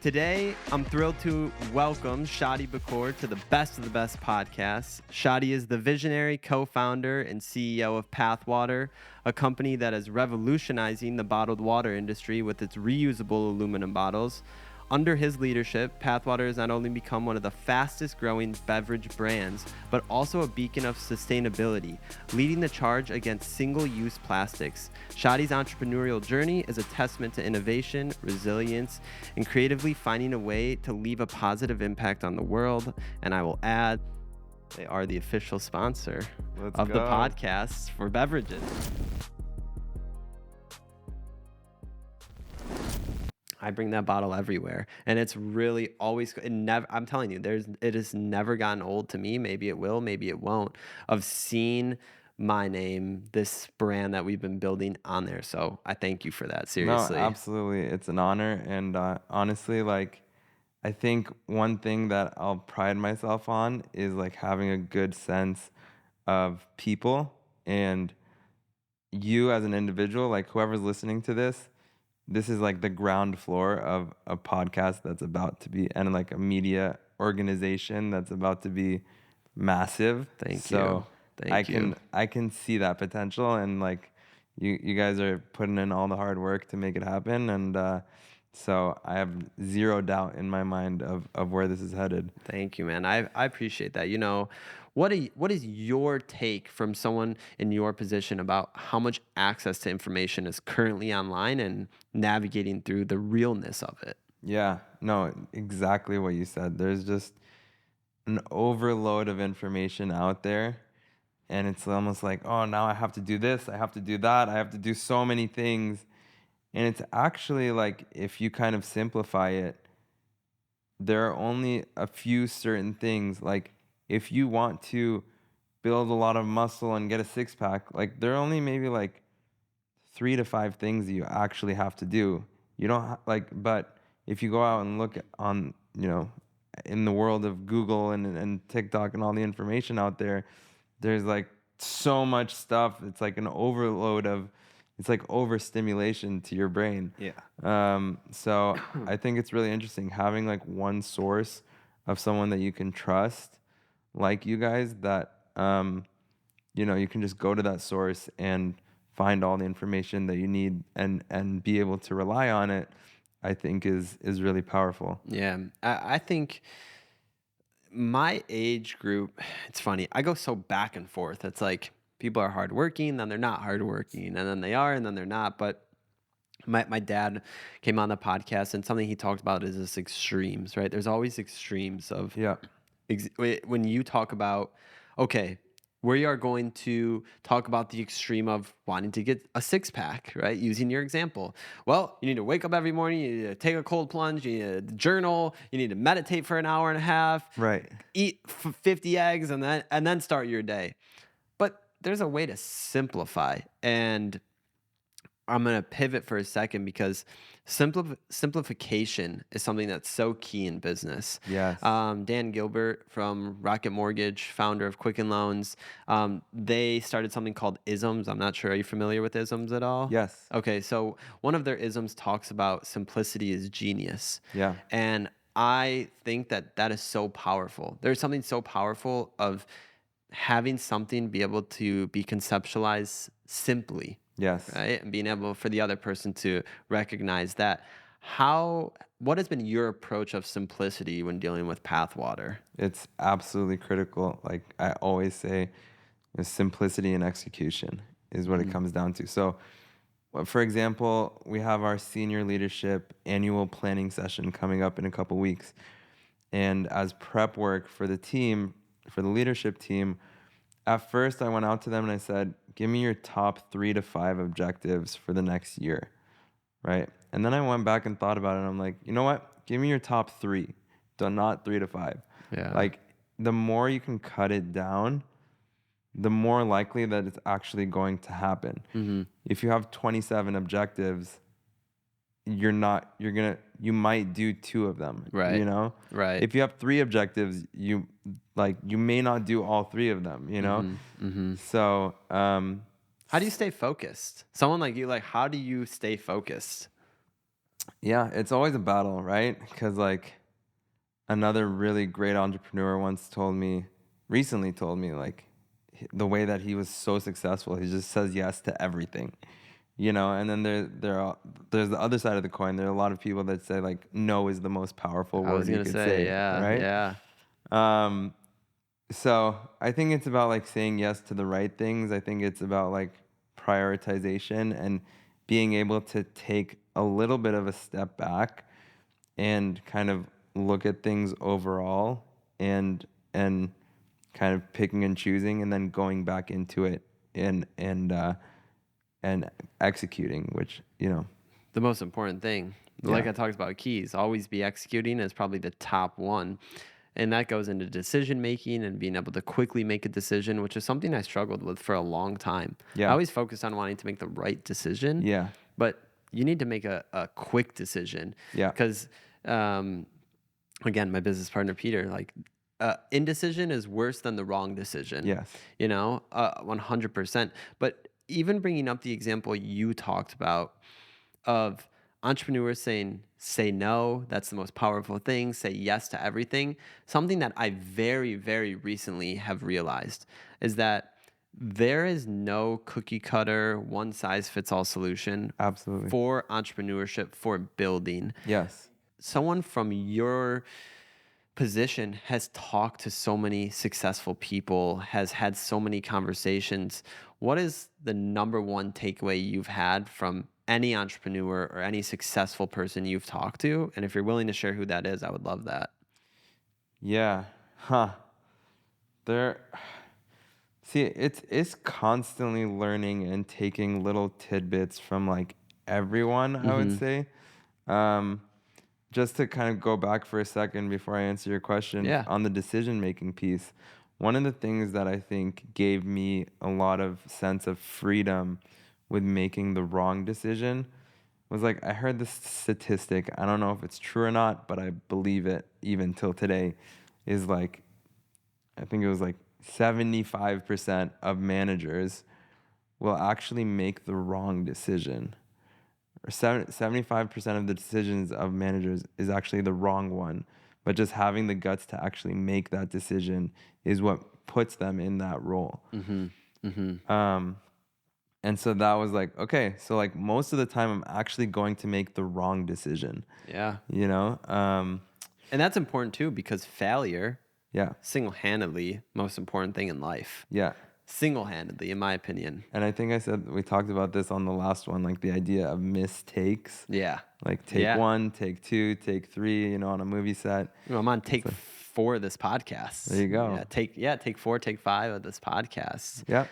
Today, I'm thrilled to welcome Shadi Bakour to the Best of the Best podcast. Shadi is the visionary co-founder and CEO of Pathwater, a company that is revolutionizing the bottled water industry with its reusable aluminum bottles. Under his leadership, Pathwater has not only become one of the fastest growing beverage brands, but also a beacon of sustainability, leading the charge against single-use plastics. Shadi's entrepreneurial journey is a testament to innovation, resilience, and creatively finding a way to leave a positive impact on the world. And I will add, they are the official sponsor of the podcast for beverages. I bring that bottle everywhere, and it's really always. I'm telling you, it has never gotten old to me. Maybe it will, maybe it won't. Of seeing my name, this brand that we've been building on there. So I thank you for that. Seriously. No, absolutely, it's an honor, and honestly, like, I think one thing that I'll pride myself on is like having a good sense of people, and you as an individual, like whoever's listening to this is like the ground floor of a podcast that's about to be, and like a media organization that's about to be massive. Thank So you. Thank you. I can see that potential, and like you guys are putting in all the hard work to make it happen, and so I have zero doubt in my mind of where this is headed. Thank you, man. I appreciate that. You know, what is your take from someone in your position about how much access to information is currently online and navigating through the realness of it? Yeah, no, exactly what you said. There's just an overload of information out there, and it's almost like, oh, now I have to do this, I have to do that, I have to do so many things. And it's actually like, if you kind of simplify it, there are only a few certain things. Like, if you want to build a lot of muscle and get a six pack, like there are only maybe like 3 to 5 things that you actually have to do. You don't like, but if you go out and look on, in the world of Google and TikTok and all the information out there, there's like so much stuff. It's like an overload of, it's like overstimulation to your brain. Yeah. So I think it's really interesting having like one source of someone that you can trust, like you guys, that, you can just go to that source and find all the information that you need and be able to rely on it, I think is really powerful. Yeah. I think my age group, it's funny. I go so back and forth. It's like people are hardworking, then they're not hardworking, and then they are, and then they're not. But my dad came on the podcast, and something he talked about is this extremes, right? There's always extremes of Yeah. when you talk about, okay, we are going to talk about the extreme of wanting to get a six pack, right? Using your example. Well, you need to wake up every morning, you need to take a cold plunge, you need to journal, you need to meditate for an hour and a half, Right. eat 50 eggs, and then start your day. But there's a way to simplify, and I'm going to pivot for a second because simplification is something that's so key in business. Yes. Dan Gilbert from Rocket Mortgage, founder of Quicken Loans, they started something called isms. I'm not sure. Are you familiar with isms at all? Yes. Okay, so one of their isms talks about simplicity is genius. Yeah. And I think that is so powerful. There's something so powerful of having something be able to be conceptualized simply. Yes. Right? And being able for the other person to recognize that. What has been your approach of simplicity when dealing with Pathwater? It's absolutely critical. Like I always say, simplicity and execution is what it comes down to. So, for example, we have our senior leadership annual planning session coming up in a couple weeks. And as prep work for the team, for the leadership team, at first I went out to them and I said, give me your top 3 to 5 objectives for the next year, right? And then I went back and thought about it, and I'm like, you know what? Give me your top 3, not 3 to 5. Yeah. Like, the more you can cut it down, the more likely that it's actually going to happen. Mm-hmm. If you have 27 objectives, you might do 2 of them, Right. Right. If you have 3 objectives, you may not do all 3 of them, Mm-hmm. Mm-hmm. So, How do you stay focused? Someone like you, how do you stay focused? Yeah, it's always a battle, right? Because like another really great entrepreneur recently told me, like the way that he was so successful, he just says yes to everything, you know. And then there's the other side of the coin. There are a lot of people that say like no is the most powerful I was word you gonna could say, say, yeah, right? yeah. Um, so I think it's about like saying yes to the right things. I think it's about like prioritization and being able to take a little bit of a step back and kind of look at things overall and kind of picking and choosing and then going back into it and executing, which, you know, The most important thing, like yeah. I talked about keys, always be executing is probably the top one. And that goes into decision making and being able to quickly make a decision, which is something I struggled with for a long time. I Yeah. always focused on wanting to make the right decision, Yeah. but you need to make a quick decision Yeah. because, um, again, my business partner, Peter, like, indecision is worse than the wrong decision, Yes. 100%. But even bringing up the example you talked about of entrepreneurs saying, say no, that's the most powerful thing, say yes to everything. Something that I very, very recently have realized is that there is no cookie cutter, one size fits all solution Absolutely. for entrepreneurship, for building. Yes. Someone from your position has talked to so many successful people, has had so many conversations. What is the number one takeaway you've had from any entrepreneur or any successful person you've talked to? And if you're willing to share who that is, I would love that. Yeah. Huh. There See, it's constantly learning and taking little tidbits from like everyone, I would Mm-hmm. say. Um, just to kind of go back for a second before I answer your question Yeah. on the decision making piece, one of the things that I think gave me a lot of sense of freedom with making the wrong decision was like I heard this statistic. I don't know if it's true or not, but I believe it even till today. Is like I think it was like 75% of managers will actually make the wrong decision. Or 75% of the decisions of managers is actually the wrong one. But just having the guts to actually make that decision is what puts them in that role. Mm-hmm. Mm-hmm. And so that was like, okay, so like most of the time I'm actually going to make the wrong decision, Yeah. you know? And that's important too because failure, Yeah, single-handedly, most important thing in life. yeah. Single-handedly, in my opinion. And I think we talked about this on the last one, like the idea of mistakes. Yeah. Like take Yeah. one, take two, take three, you know, on a movie set. Well, I'm on It's take like, 4 of this podcast. there you go. Take 4, take 5 of this podcast. Yeah.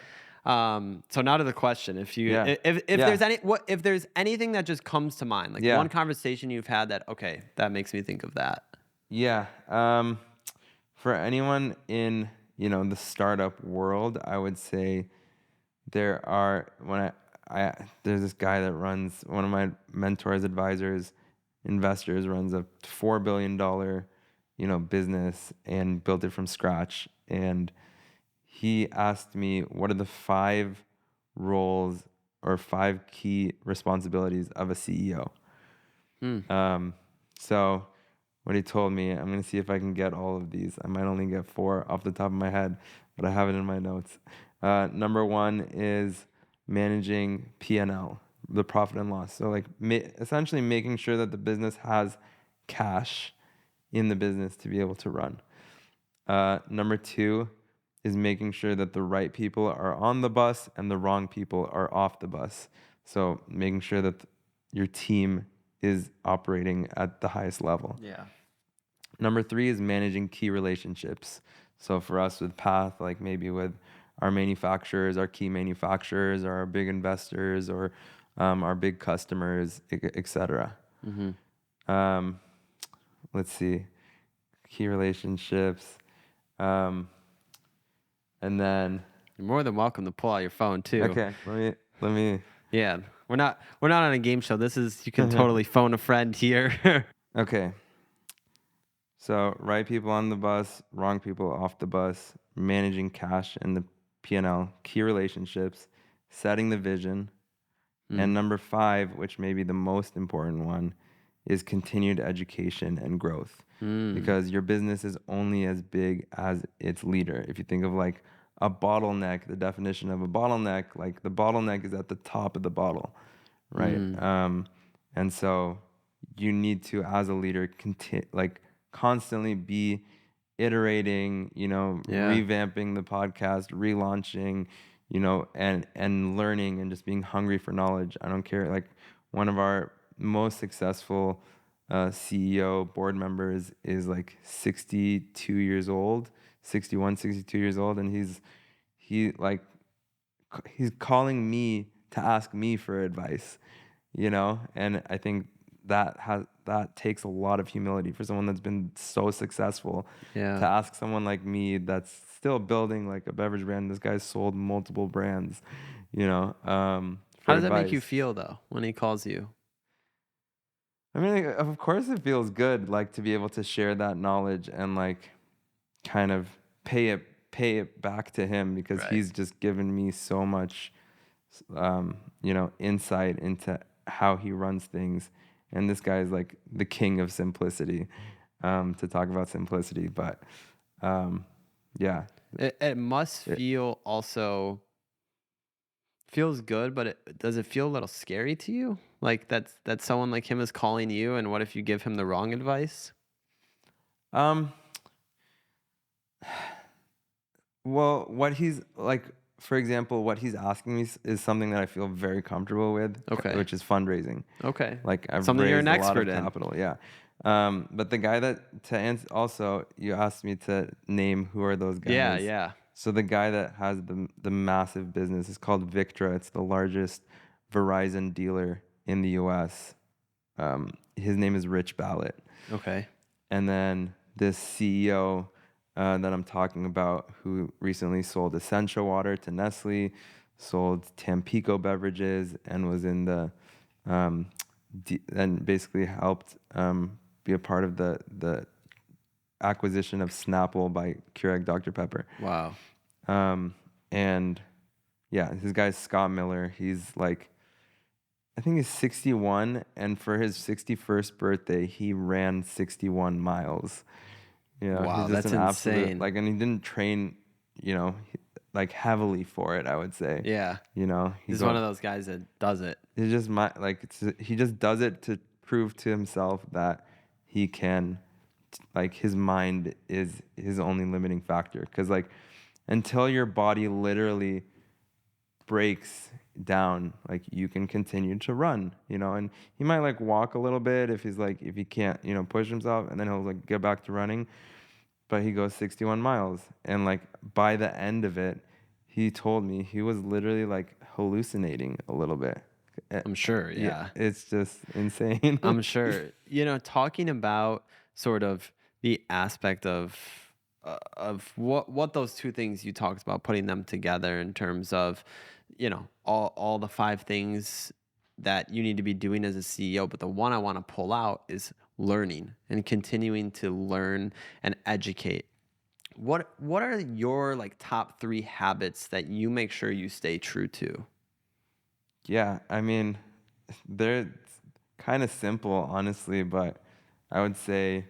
So now to the question: Yeah. if Yeah. if there's anything that just comes to mind, like Yeah. one conversation you've had that that makes me think of that. Yeah. For anyone in, you know, the startup world, I would say there are there's this guy that runs one of my mentors, advisors, investors runs a $4 billion, you know, business and built it from scratch. And he asked me, what are the 5 roles or 5 key responsibilities of a CEO? Hmm. So what he told me, I'm going to see if I can get all of these. I might only get 4 off the top of my head, but I have it in my notes. Number 1 is managing P&L, the profit and loss. So like essentially making sure that the business has cash in the business to be able to run. Number 2 is making sure that the right people are on the bus and the wrong people are off the bus. So making sure that your team is operating at the highest level. Yeah. Number 3 is managing key relationships. So for us with Path, like maybe with our manufacturers, our key manufacturers, or our big investors, or our big customers, etc. Mm-hmm. Let's see, key relationships. And then You're more than welcome to pull out your phone too. okay, let me Yeah, we're not on a game show. This is you can totally phone a friend here. okay. So right people on the bus, wrong people off the bus, managing cash and the P&L, key relationships, setting the vision, and number 5, which may be the most important one, is continued education and growth, because your business is only as big as its leader. If you think of like a bottleneck, the definition of a bottleneck, like the bottleneck is at the top of the bottle, right? And so you need to, as a leader, like constantly be iterating, Yeah. revamping the podcast, relaunching, and learning and just being hungry for knowledge. I don't care. Like one of our most successful CEO board members is like 62 years old, 61, 62 years old, and he's calling me to ask me for advice, and I think that takes a lot of humility for someone that's been so successful Yeah. to ask someone like me that's still building like a beverage brand. This guy's sold multiple brands, How for does that make you advice. feel though when he calls you? I mean, like, of course it feels good, like, to be able to share that knowledge and like kind of pay it back to him, because Right. he's just given me so much insight into how he runs things. And this guy is like the king of simplicity, to talk about simplicity. But yeah, It must it, feel also feels good, but does it feel a little scary to you? Like that someone like him is calling you, and what if you give him the wrong advice? um, well, what he's like, for example, what he's asking me is something that I feel very comfortable with, Okay. which is fundraising. Okay. Like I've Something you're an raised a lot expert of in. capital, yeah. But the guy that to answer, also you asked me to name who are those Yeah, guys. yeah. So the guy that has the massive business is called Victra. It's the largest Verizon dealer in the U.S. His name is Rich Ballett. Okay. And then this CEO that I'm talking about, who recently sold Essentia Water to Nestle, sold Tampico Beverages, and was in the and basically helped be a part of the acquisition of Snapple by Keurig Dr Pepper. Wow. And yeah, this guy's Scott Miller. He's like, I think he's 61, and for his 61st birthday, he ran 61 miles. He's Wow, just that's an absolute, insane. like, and he didn't train, like heavily for it, I would say. Yeah. He He's one go, of those guys that does it. It's just he just does it to prove to himself that he can, like, his mind is his only limiting factor. Because like, until your body literally breaks down, like, you can continue to run, and he might like walk a little bit if he can't, push himself, and then he'll like get back to running. But he goes 61 miles, and like by the end of it, he told me he was literally like hallucinating a little bit. I'm sure, Yeah, yeah. it's just insane. I'm sure. Talking about sort of the aspect of what those two things you talked about, putting them together in terms of, all the five things that you need to be doing as a CEO, but the one I want to pull out is learning and continuing to learn and educate. What are your like top 3 habits that you make sure you stay true to? Yeah, I mean, they're kind of simple, honestly, but I would say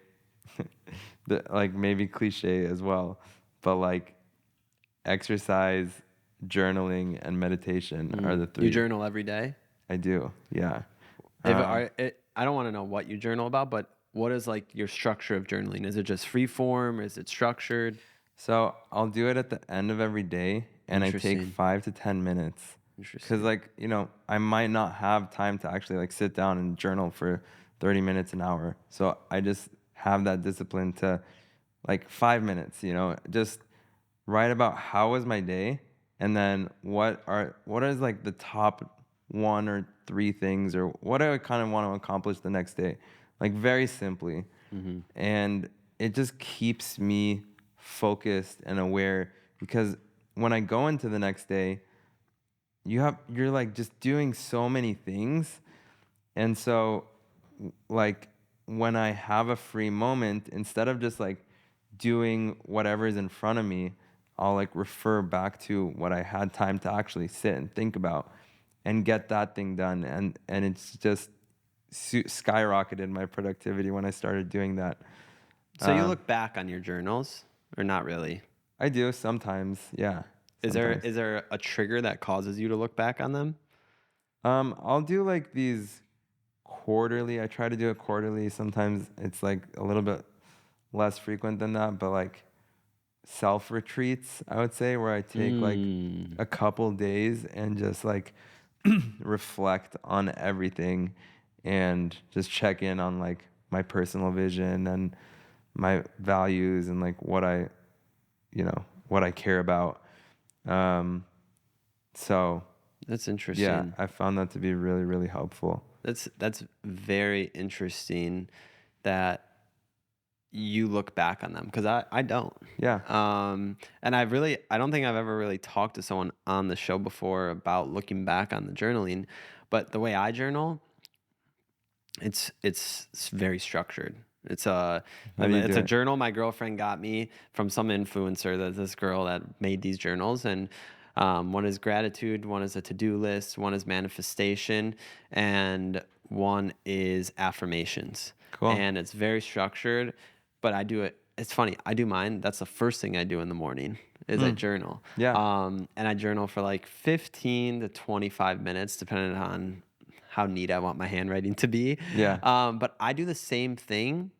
like maybe cliche as well, but like exercise, journaling, and meditation are the You three. journal every day? I do, yeah. If it Um, are it, I don't want to know what you journal about, but what is like your structure of journaling? Is it just free form? Is it structured? so I'll do it at the end of every day, and I take Interesting. 5 to 10 minutes, because Interesting. like, I might not have time to actually like sit down and journal for 30 minutes, an hour. So I just have that discipline to, like, 5 minutes, just write about how was my day, and then what is like the top 1 or 3 things, or what I kind of want to accomplish the next day, like, very simply. And it just keeps me focused and aware, because when I go into the next day, you're like just doing so many things. And so, like, when I have a free moment, instead of just like doing whatever is in front of me, I'll like refer back to what I had time to actually sit and think about and get that thing done. And it's just skyrocketed my productivity when I started doing that. So you look back on your journals, or not really? I do sometimes, yeah, Is there sometimes. is there a trigger that causes you to look back on them? I'll do like these quarterly. I try to do it quarterly. Sometimes it's like a little bit less frequent than that, but like self retreats, I would say, where I take like Mm. a couple days and just like reflect on everything and just check in on like my personal vision and my values and like what what I care about. Um, so That's yeah, interesting. I found that to be really, really helpful. That's very interesting that you look back on them, because I don't. Yeah. And I don't think I've ever really talked to someone on the show before about looking back on the journaling, but the way I journal, it's very structured. How do you It's do a it? journal my girlfriend got me from some influencer. That this girl that made these journals, and one is gratitude, one is a to-do list, one is manifestation, and one is affirmations. Cool. And it's very structured, but I do it. It's funny. I do mine. That's the first thing I do in the morning is I Hmm. journal. Yeah. And I journal for like 15 to 25 minutes, depending on how neat I want my handwriting to be. Yeah. But I do the same thing,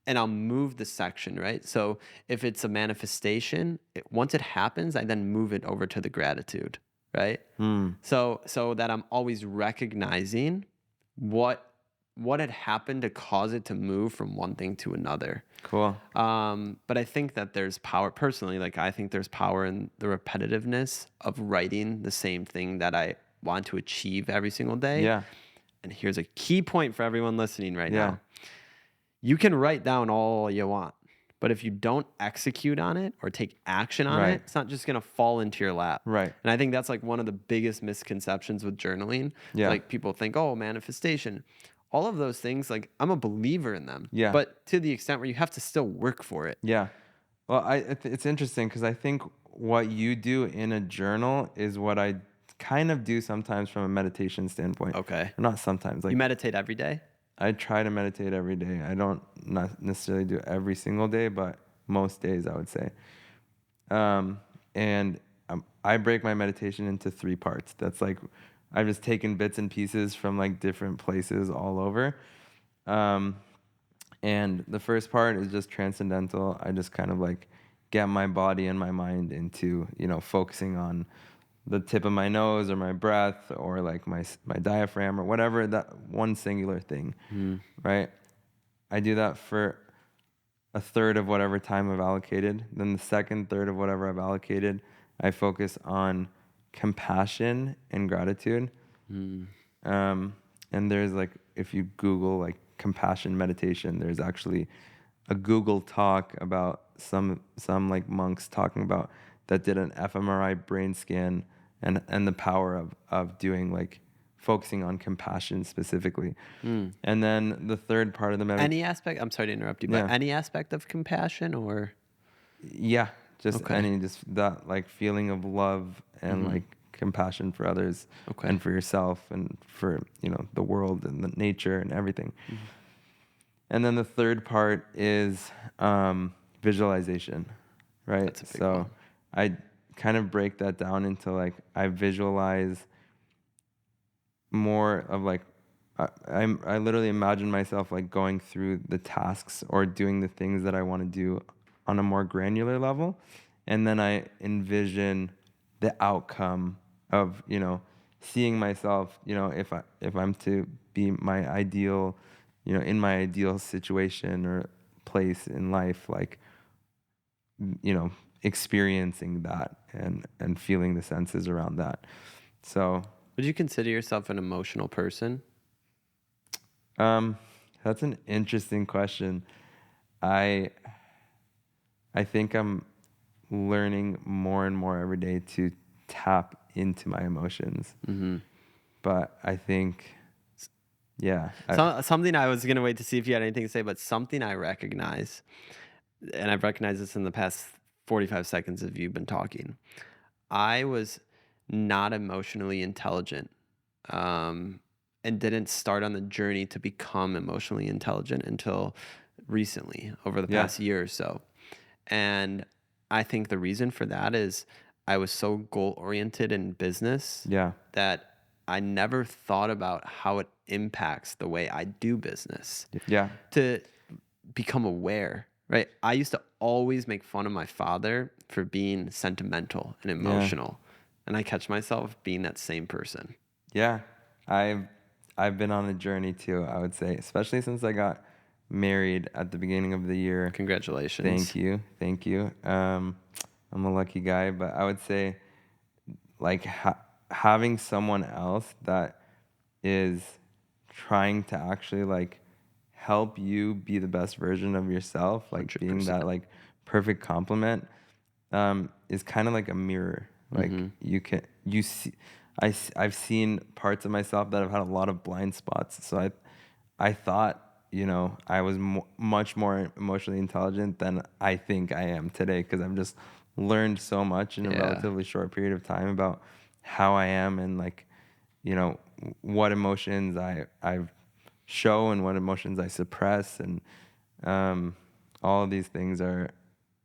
and I'll move the section, right? So if it's a manifestation, once it happens, I then move it over to the gratitude, right? Hmm. So that I'm always recognizing what had happened to cause it to move from one thing to another. Cool. But I think that there's power personally. Like, I think there's power in the repetitiveness of writing the same thing that I want to achieve every single day. Yeah. And here's a key point for everyone listening right Yeah. now. You can write down all you want, but if you don't execute on it or take action on it, Right. it's not just going to fall into your lap. Right. And I think that's like one of the biggest misconceptions with journaling. Yeah. Like, people think, oh, manifestation. All of those things, like, I'm a believer in them, Yeah. but to the extent where you have to still work for it. Yeah. Well, it's interesting because I think what you do in a journal is what I kind of do sometimes from a meditation standpoint. Okay. Or not sometimes. You Like meditate every day? I try to meditate every day. I don't not necessarily do it every single day, but most days I would say. And I break my meditation into 3 parts. That's like I've just taken bits and pieces from like different places all over. Um, and the first part is just transcendental. I just kind of like get my body and my mind into, focusing on the tip of my nose or my breath or like my diaphragm or whatever, that one singular thing, right? I do that for a third of whatever time I've allocated. Then the second third of whatever I've allocated, I focus on compassion and gratitude. And there's like, if you Google like compassion meditation, there's actually a Google talk about some like monks talking about that did an fMRI brain scan and the power of doing like focusing on compassion specifically. And then the third part of the Any aspect, I'm sorry to interrupt you, but Yeah. any aspect of compassion, or? Yeah, just Okay. just that like feeling of love and like compassion for others Okay. and for yourself and for, the world and the nature and everything. And then the third part is visualization, right? That's a big So one. I kind of break that down into like I visualize more of like I literally imagine myself like going through the tasks or doing the things that I want to do on a more granular level, and then I envision the outcome of seeing myself, if I'm to be my ideal, in my ideal situation or place in life, like experiencing that and feeling the senses around that. So Would you consider yourself an emotional person? Um, that's an interesting question. I I think I'm learning more and more every day to tap into my emotions. But I think, yeah, Something I was gonna wait to see if you had anything to say, but something I recognize, and I've recognized this in the past 45 seconds of you been talking. I was not emotionally intelligent, um, and didn't start on the journey to become emotionally intelligent until recently, over the Yeah. past year or so. And I think the reason for that is I was so goal oriented in business Yeah. that I never thought about how it impacts the way I do business Yeah. to become aware, right? I used to always make fun of my father for being sentimental and Yeah. emotional. And I catch myself being that same person. Yeah. I've I've been on a journey too, I would say, especially since I got married at the beginning of the year. Thank Congratulations. you. Thank you. I'm a lucky guy, but I would say like having someone else that is trying to actually like help you be the best version of yourself, like being 100%. that like perfect complement, is kind of like a mirror. Like you see, I've seen parts of myself that have had a lot of blind spots. So I thought, I was much more emotionally intelligent than I think I am today, because I've just learned so much in a Yeah. relatively short period of time about how I am, and like, what emotions I show and what emotions I suppress, and all of these things are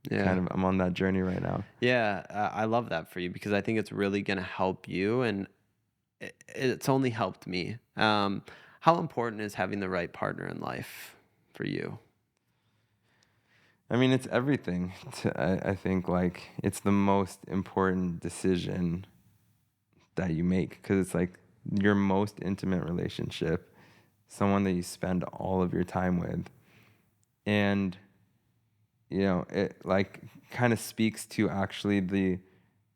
Yeah. kind of, I'm on that journey right now. Yeah. I love that for you because I think it's really going to help you. And it's only helped me. How important is having the right partner in life for you? I mean, it's everything. I think like it's the most important decision that you make, because it's like your most intimate relationship, someone that you spend all of your time with. And, it like kind of speaks to actually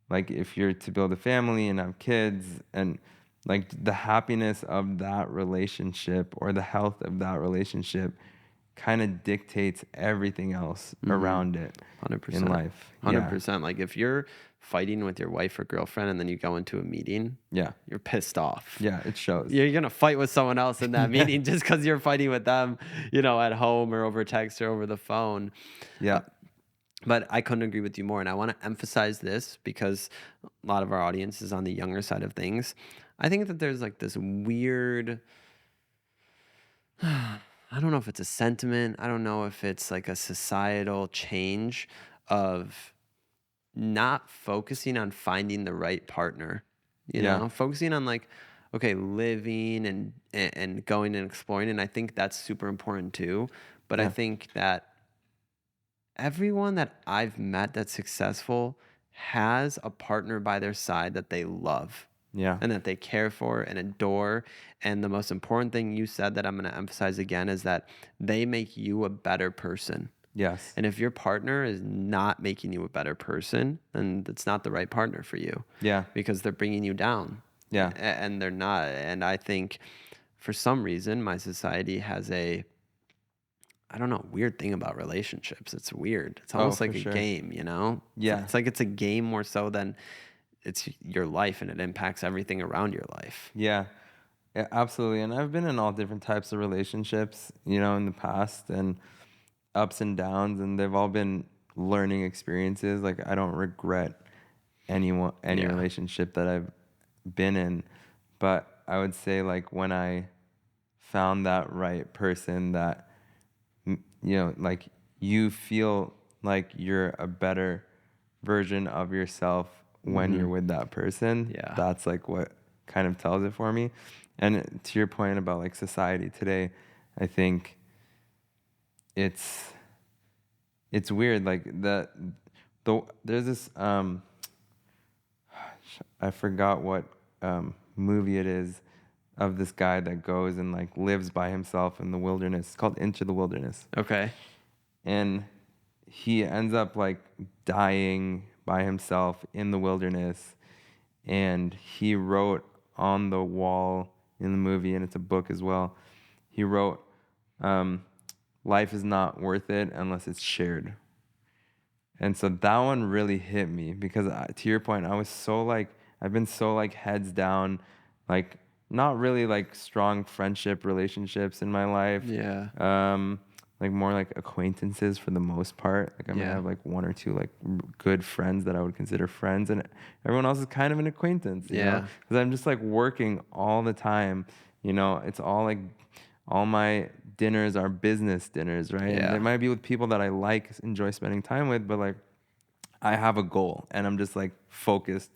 like if you're to build a family and have kids, and like the happiness of that relationship or the health of that relationship kind of dictates everything else around it in 100%. life. Yeah. 100%. Like if you're fighting with your wife or girlfriend and then you go into a meeting, Yeah. you're pissed off. Yeah. It shows. You're going to fight with someone else in that Yeah. meeting just because you're fighting with them, at home or over text or over the phone. Yeah. But I couldn't agree with you more. And I want to emphasize this because a lot of our audience is on the younger side of things. I think that there's like this weird, I don't know if it's a sentiment. I don't know if it's like a societal change of not focusing on finding the right partner, Yeah. focusing on like, okay, living and going and exploring. And I think that's super important too. But I Yeah. think that everyone that I've met that's successful has a partner by their side that they love Yeah. and that they care for and adore. And the most important thing you said that I'm going to emphasize again is that they make you a better person. Yes. And if your partner is not making you a better person, then it's not the right partner for you. Yeah. Because they're bringing you down. Yeah. And they're not. And I think for some reason, my society has I don't know, weird thing about relationships. It's weird. It's Oh, almost for like a sure. game, Yeah. It's like it's a game more so than it's your life and it impacts everything around your life. Yeah. Yeah, absolutely. And I've been in all different types of relationships, in the past, and ups and downs, and they've all been learning experiences. Like I don't regret any Yeah. relationship that I've been in, but I would say like when I found that right person that like you feel like you're a better version of yourself when you're with that person. Yeah. That's like what kind of tells it for me. And to your point about like society today, I think it's weird. Like there's this I forgot what movie it is, of this guy that goes and like lives by himself in the wilderness. It's called Into the Wilderness. Okay. And he ends up like dying by himself in the wilderness. And he wrote on the wall in the movie, and it's a book as well, he wrote, life is not worth it unless it's shared. And so that one really hit me, because to your point, I've been so like heads down, like not really like strong friendship relationships in my life. Yeah. Like more like acquaintances for the most part. Like I might Yeah. have like one or two like good friends that I would consider friends, and everyone else is kind of an acquaintance, Yeah. because I'm just like working all the time, You know, it's all like all my dinners are business dinners, right? And they Yeah. might be with people that I like, enjoy spending time with, but like I have a goal and I'm just like focused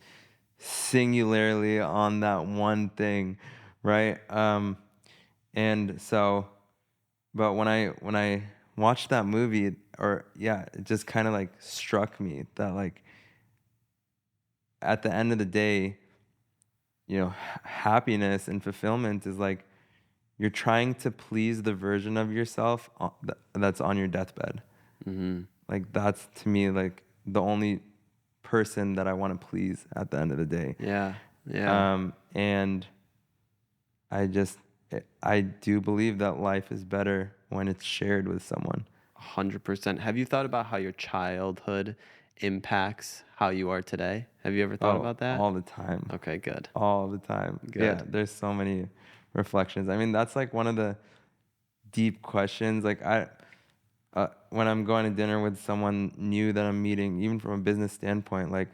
singularly on that one thing, right? And so, but when I watched that movie, or yeah, it just kind of like struck me that like at the end of the day, you know, happiness and fulfillment is like you're trying to please the version of yourself that's on your deathbed. Mm-hmm. Like that's to me like the only person that I want to please at the end of the day. Yeah. Yeah. And I do believe that life is better when it's shared with someone. 100%. Have you thought about how your childhood impacts how you are today? Have you ever thought Oh, about that? all the time. Okay, good. All the time. Yeah, Good. there's so many reflections. I mean, that's like one of the deep questions. Like when I'm going to dinner with someone new that I'm meeting, even from a business standpoint, like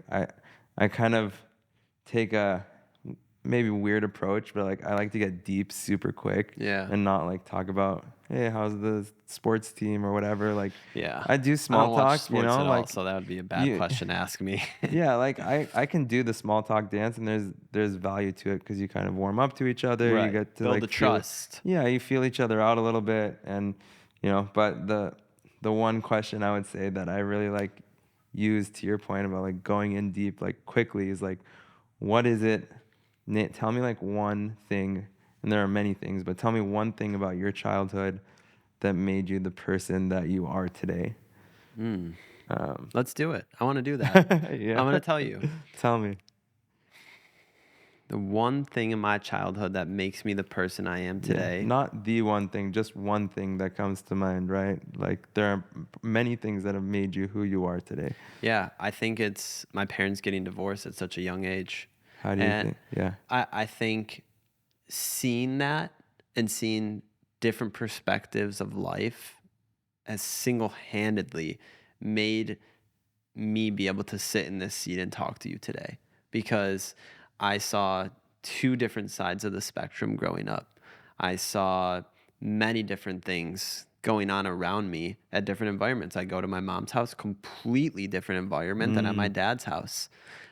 I kind of take a maybe weird approach, but like I like to get deep super quick Yeah. and not like talk about, hey, how's the sports team or whatever. Like Yeah. I do I small don't watch talk, you sports know, at all, like so that would be a bad you question to ask me. yeah, like I can do the small talk dance and there's value to it because you kind of warm up to each other. You Right. get to Build the like feel, trust. yeah, you feel each other out a little bit, and you know. But the one question I would say that I really like use to your point about like going in deep like quickly is like, what is it? Tell me like one thing, and there are many things, but tell me one thing about your childhood that made you the person that you are today. Let's do it. I want to do that. Yeah. I'm going to tell you. Tell me. The one thing in my childhood that makes me the person I am Yeah, today. not the one thing, just one thing that comes to mind, right? Like there are many things that have made you who you are today. Yeah, I think it's my parents getting divorced at such a young age. How do you And think? Yeah. I think seeing that and seeing different perspectives of life has single-handedly made me be able to sit in this seat and talk to you today, because I saw two different sides of the spectrum growing up. I saw many different things going on around me at different environments. I go to my mom's house, completely different environment than at my dad's house.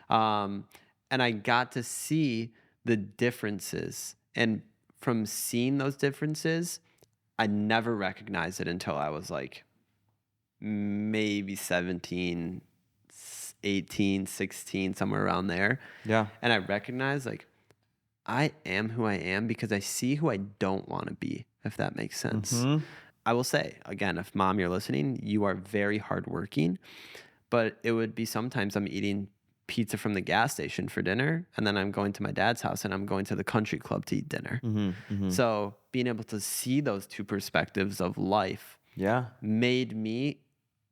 Um, and I got to see the differences. And from seeing those differences, I never recognized it until I was like maybe 17, 18, 16, somewhere around there. Yeah. And I recognize like I am who I am because I see who I don't want to be, if that makes sense. Mm-hmm. I will say, again, if mom, you're listening, you are very hardworking, but it would be sometimes I'm eating pizza from the gas station for dinner, and then I'm going to my dad's house and I'm going to the country club to eat dinner. Mm-hmm. Mm-hmm. So being able to see those two perspectives of life Yeah. made me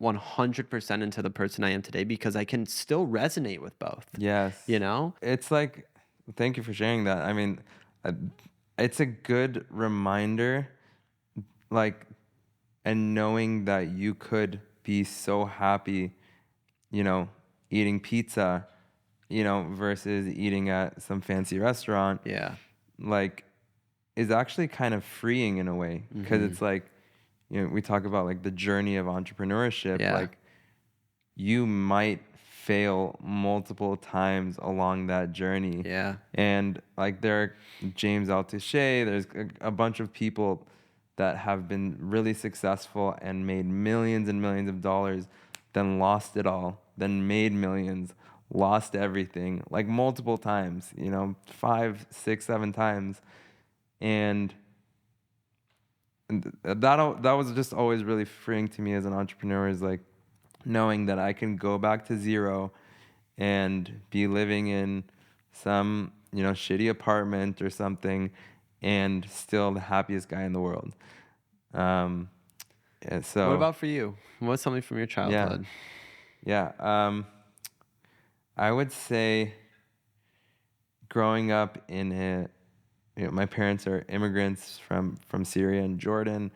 100% into the person I am today, because I can still resonate with both. Yes. You know? It's like, thank you for sharing that. I mean, uh, it's a good reminder, like, and knowing that you could be so happy, you know, eating pizza, you know, versus eating at some fancy restaurant, Yeah. like, is actually kind of freeing in a way, because it's like, you know, we talk about like the journey of entrepreneurship. Yeah. Like you might fail multiple times along that journey. Yeah. And like there are James Altucher, there's a bunch of people that have been really successful and made millions and millions of dollars, then lost it all, then made millions, lost everything, like multiple times, you know, 5, 6, 7 times. And that was just always really freeing to me as an entrepreneur, is like knowing that I can go back to zero and be living in some, you know, shitty apartment or something and still the happiest guy in the world. And so What about for you? What's something from your yeah, childhood? yeah. I would say growing up in a, you know, my parents are immigrants from Syria and Jordan.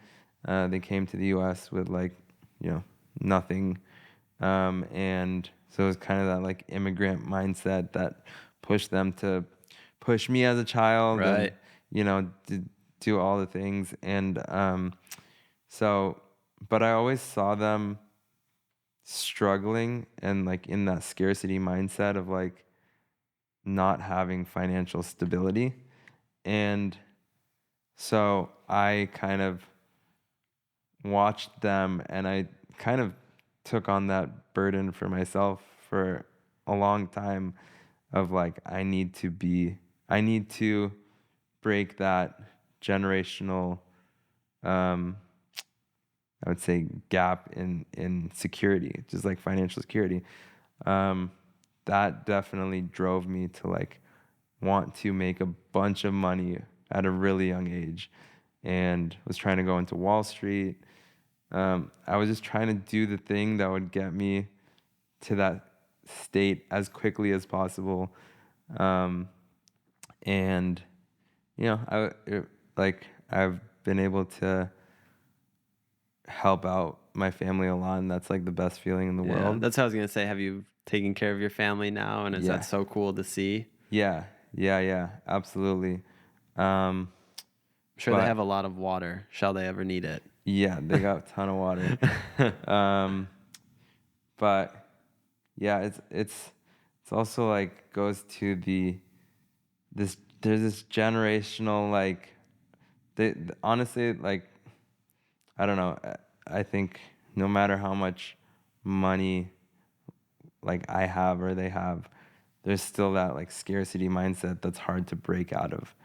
They came to the U.S. with like, you know, nothing, and so it was kind of that like immigrant mindset that pushed them to push me as a child, and Right. do all the things. And so, but I always saw them struggling and like in that scarcity mindset of like not having financial stability. And so I kind of watched them, and I kind of took on that burden for myself for a long time of like I need to break that generational I would say gap in security, just like financial security. Um, that definitely drove me to like want to make a bunch of money at a really young age, and was trying to go into Wall Street. I was just trying to do the thing that would get me to that state as quickly as possible. Um, and like I've been able to help out my family a lot, and that's like the best feeling in the Yeah, world. that's what I was gonna say. Have you taken care of your family now, and is that Yeah, so cool to see? yeah, absolutely. Um, I'm sure they have but a lot of water. Shall they ever need it? yeah, they got a ton of water. Um, but yeah, it's also like goes to there's this generational like honestly like I don't know. I think no matter how much money like I have or they have, there's still that like scarcity mindset that's hard to break out of.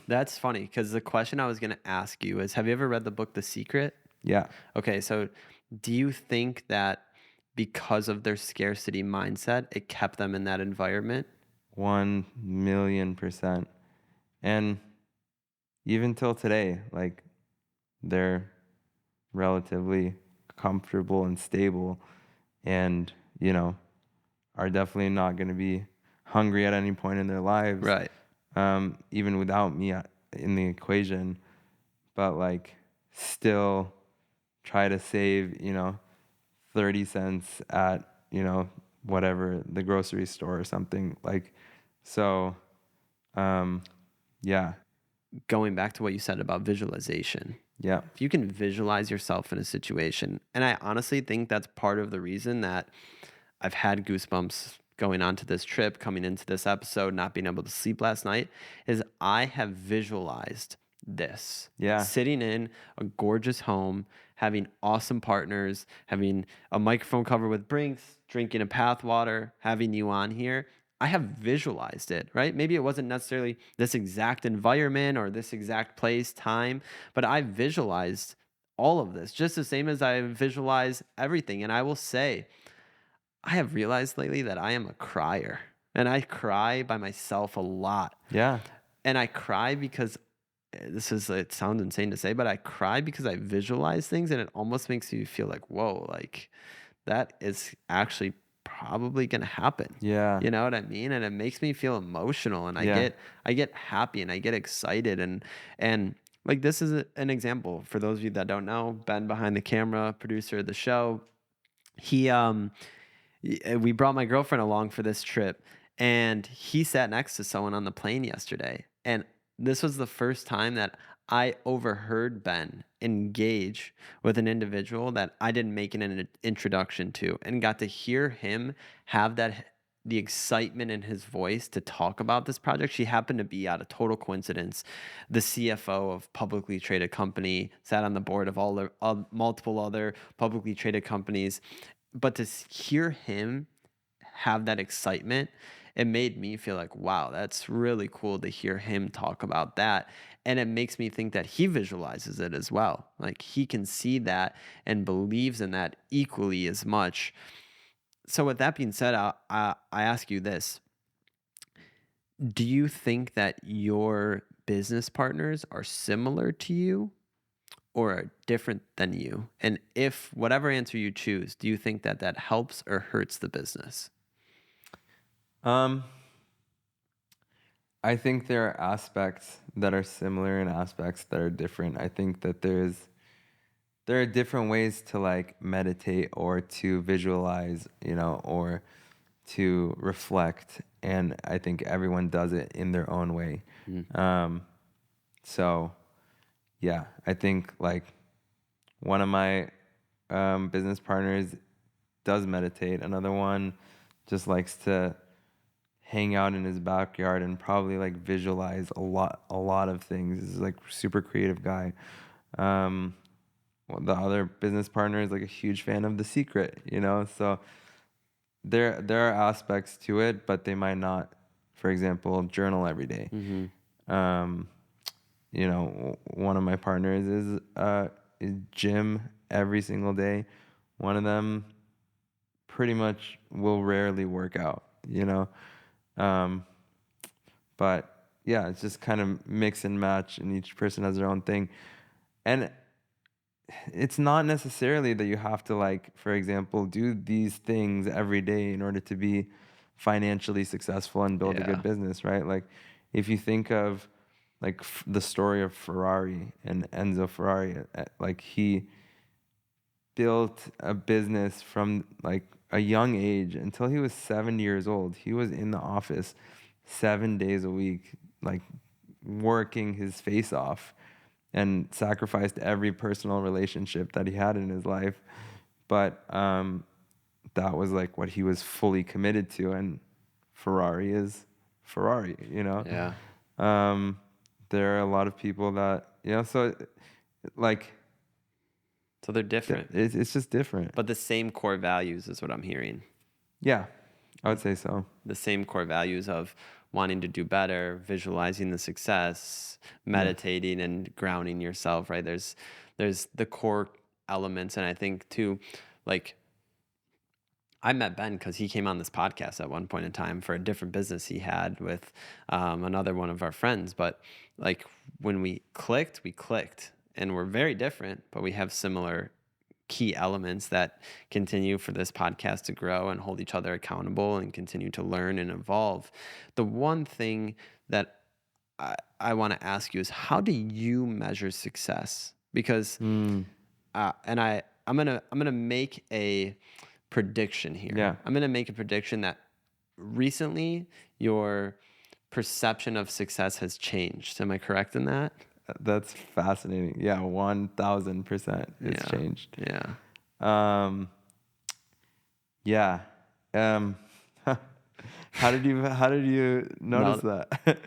That's funny because the question I was gonna ask you is, have you ever read the book The Secret? Yeah, Okay, so do you think that because of their scarcity mindset, it kept them in that environment? 1,000,000%. And even till today, like they're relatively comfortable and stable, and are definitely not going to be hungry at any point in their lives, Right. even without me in the equation. But like, still try to save, 30 cents at, whatever, the grocery store or something. Like, so, um, yeah, Going back to what you said about visualization, yeah, if you can visualize yourself in a situation, and I honestly think that's part of the reason that I've had goosebumps going on to this trip, coming into this episode, not being able to sleep last night, is I have visualized this yeah, sitting in a gorgeous home, having awesome partners, having a microphone covered with Brinks, drinking a path water, having you on here. I have visualized it, right? Maybe it wasn't necessarily this exact environment or this exact place, time, but I visualized all of this just the same as I visualize everything. And I will say, I have realized lately that I am a crier and I cry by myself a lot. yeah, And I cry because it sounds insane to say, but I cry because I visualize things and it almost makes me feel like, whoa, like that is actually probably going to happen. yeah, You know what I mean? And it makes me feel emotional and yeah, I get happy and I get excited and like this is an example for those of you that don't know, Ben behind the camera, producer of the show. He we brought my girlfriend along for this trip and he sat next to someone on the plane yesterday, and this was the first time that I overheard Ben engage with an individual that I didn't make an introduction to, and got to hear him have the excitement in his voice to talk about this project. She happened to be, out of total coincidence, the CFO of publicly traded company, sat on the board of all the multiple other publicly traded companies, but to hear him have that excitement, it made me feel like, wow, that's really cool to hear him talk about that. And it makes me think that he visualizes it as well. Like he can see that and believes in that equally as much. So, with that being said, I ask you this: do you think that your business partners are similar to you or are different than you? And if whatever answer you choose, do you think that that helps or hurts the business? um, I think there are aspects that are similar and aspects that are different. I think that there are different ways to like meditate or to visualize, or to reflect, and I think everyone does it in their own way. So yeah, I think like one of my business partners does meditate. Another one just likes to hang out in his backyard and probably like visualize a lot of things. He's like super creative guy. Well, the other business partner is like a huge fan of The Secret, you know? So there are aspects to it, but they might not, for example, journal every day. Um, you know, one of my partners is gym every single day. One of them pretty much will rarely work out, you know? But yeah, it's just kind of mix and match, and each person has their own thing. And it's not necessarily that you have to, like, for example, do these things every day in order to be financially successful and build a good business, right? Like, if you think of like the story of Ferrari and Enzo Ferrari, like he built a business from like a young age until he was 7 years old. He was in the office 7 days a week, like working his face off, and sacrificed every personal relationship that he had in his life. But that was like what he was fully committed to. And Ferrari is Ferrari, you know? Yeah. There are a lot of people that, you know, so like, So they're different. it's just different. But the same core values is what I'm hearing. Yeah, I would say so. The same core values of wanting to do better, visualizing the success, meditating and grounding yourself, right? There's the core elements. And I think too, like, I met Ben because he came on this podcast at one point in time for a different business he had with another one of our friends. But like when we clicked, and we're very different, but we have similar key elements that continue for this podcast to grow and hold each other accountable and continue to learn and evolve. The one thing that I want to ask you is, how do you measure success? Because and I'm gonna make a prediction here. Yeah. I'm gonna make a prediction that recently your perception of success has changed. Am I correct in that? That's fascinating. Yeah, 1000% it's changed. Yeah. Yeah. How did you notice that?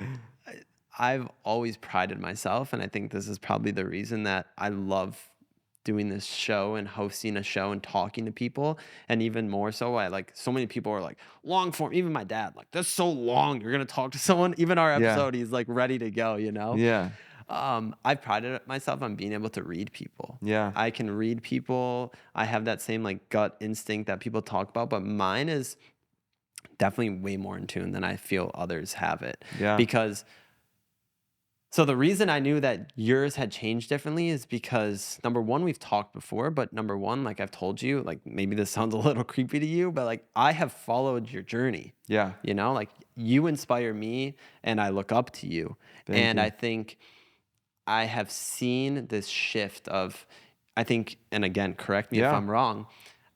I've always prided myself, and I think this is probably the reason that I love doing this show and hosting a show and talking to people. And even more so, I like, so many people are like, long form, even my dad, like, that's so long, you're gonna talk to someone. Even our episode, he's like ready to go, you know? Yeah. I've prided myself on being able to read people. Yeah. I can read people. I have that same like gut instinct that people talk about, but mine is definitely way more in tune than I feel others have it. Yeah. Because so the reason I knew that yours had changed differently is because, number one, we've talked before, but number one, like I've told you, like maybe this sounds a little creepy to you, but like I have followed your journey. Yeah. You know, like you inspire me and I look up to you. Thank you. I think I have seen this shift of, I think, and again, correct me if I'm wrong,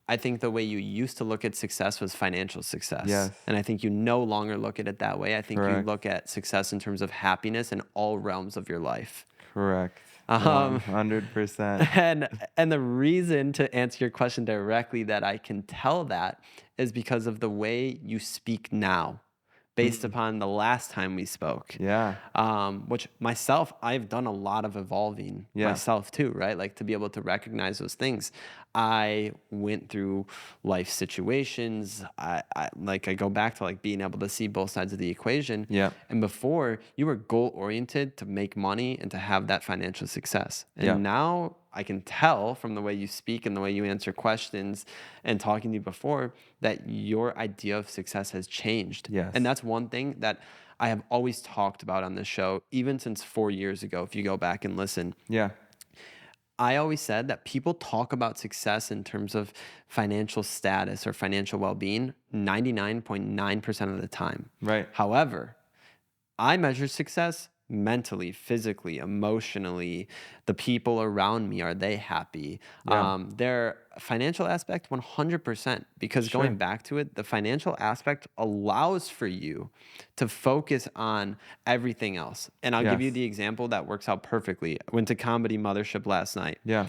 I think the way you used to look at success was financial success. Yes. And I think you no longer look at it that way. I think you Correct. look at success in terms of happiness in all realms of your life. Correct. 100%. And the reason, to answer your question directly, that I can tell that is because of the way you speak now, based upon the last time we spoke. Yeah. Which myself, I've done a lot of evolving myself too, right? Like to be able to recognize those things. I went through life situations. I go back to like being able to see both sides of the equation. Yeah. And before, you were goal oriented to make money and to have that financial success. And now I can tell from the way you speak and the way you answer questions and talking to you before that your idea of success has changed. Yes. And that's one thing that I have always talked about on this show, even since 4 years ago, if you go back and listen. Yeah. I always said that people talk about success in terms of financial status or financial well-being 99.9% of the time. Right. However, I measure success mentally, physically, emotionally, the people around me, are they happy? Yeah. Their financial aspect, 100%. Because going Sure. back to it, the financial aspect allows for you to focus on everything else. And I'll give you Yes. the example that works out perfectly. I went to Comedy Mothership last night. Yeah.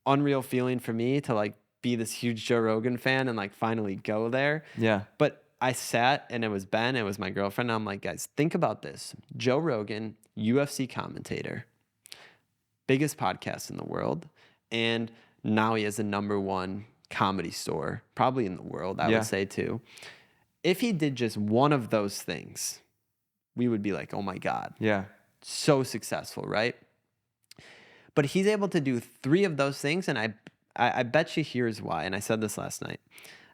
Unreal feeling for me to like be this huge Joe Rogan fan and like finally go there. Yeah. But I sat and it was Ben, it was my girlfriend. And I'm like, guys, think about this. Joe Rogan, UFC commentator, biggest podcast in the world. And now he has the number one comedy store, probably in the world, I would Yeah. say too. If he did just one of those things, we would be like, oh my God, Yeah. so successful, right? But he's able to do three of those things. And I bet you here's why. And I said this last night.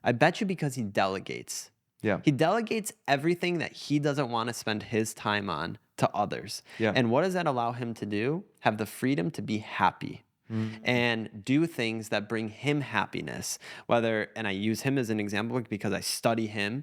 I bet you because he delegates. Yeah. He delegates everything that he doesn't want to spend his time on to others. Yeah. And what does that allow him to do? Have the freedom to be happy Mm. and do things that bring him happiness. Whether, and I use him as an example because I study him,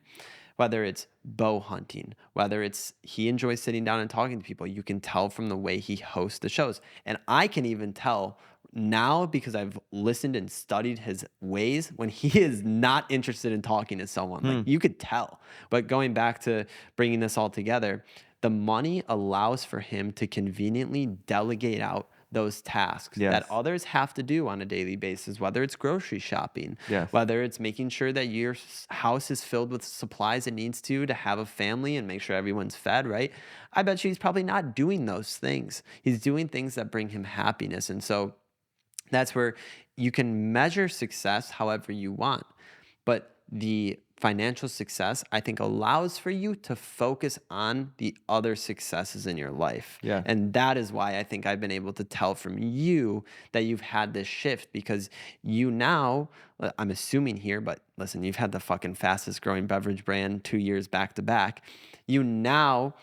whether it's bow hunting, whether it's he enjoys sitting down and talking to people. You can tell from the way he hosts the shows. And I can even tell now because I've listened and studied his ways when he is not interested in talking to someone. Like you could tell. But going back to bringing this all together, the money allows for him to conveniently delegate out those tasks Yes. that others have to do on a daily basis, whether it's grocery shopping, Yes. whether it's making sure that your house is filled with supplies it needs to have a family and make sure everyone's fed, right? I bet you he's probably not doing those things. He's doing things that bring him happiness. And so that's where you can measure success however you want. But the financial success, I think, allows for you to focus on the other successes in your life. Yeah. And that is why I think I've been able to tell from you that you've had this shift because you now, I'm assuming here, but listen, you've had the fucking fastest growing beverage brand 2 years back to back. You now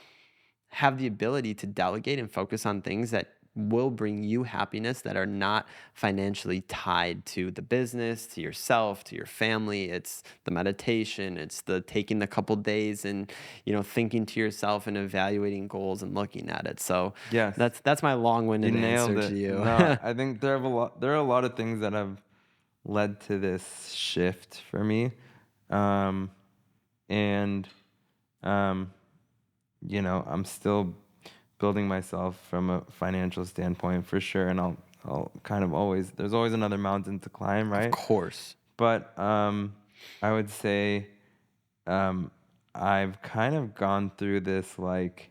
have the ability to delegate and focus on things that will bring you happiness that are not financially tied to the business, to yourself, to your family. It's the meditation, it's the taking the couple days and, thinking to yourself and evaluating goals and looking at it. So Yes. that's my You long-winded answer nailed to it. you. No, I think there are a lot of things that have led to this shift for me. And I'm still building myself from a financial standpoint for sure. And I'll kind of there's always another mountain to climb, Of right? course. But I would say I've kind of gone through this like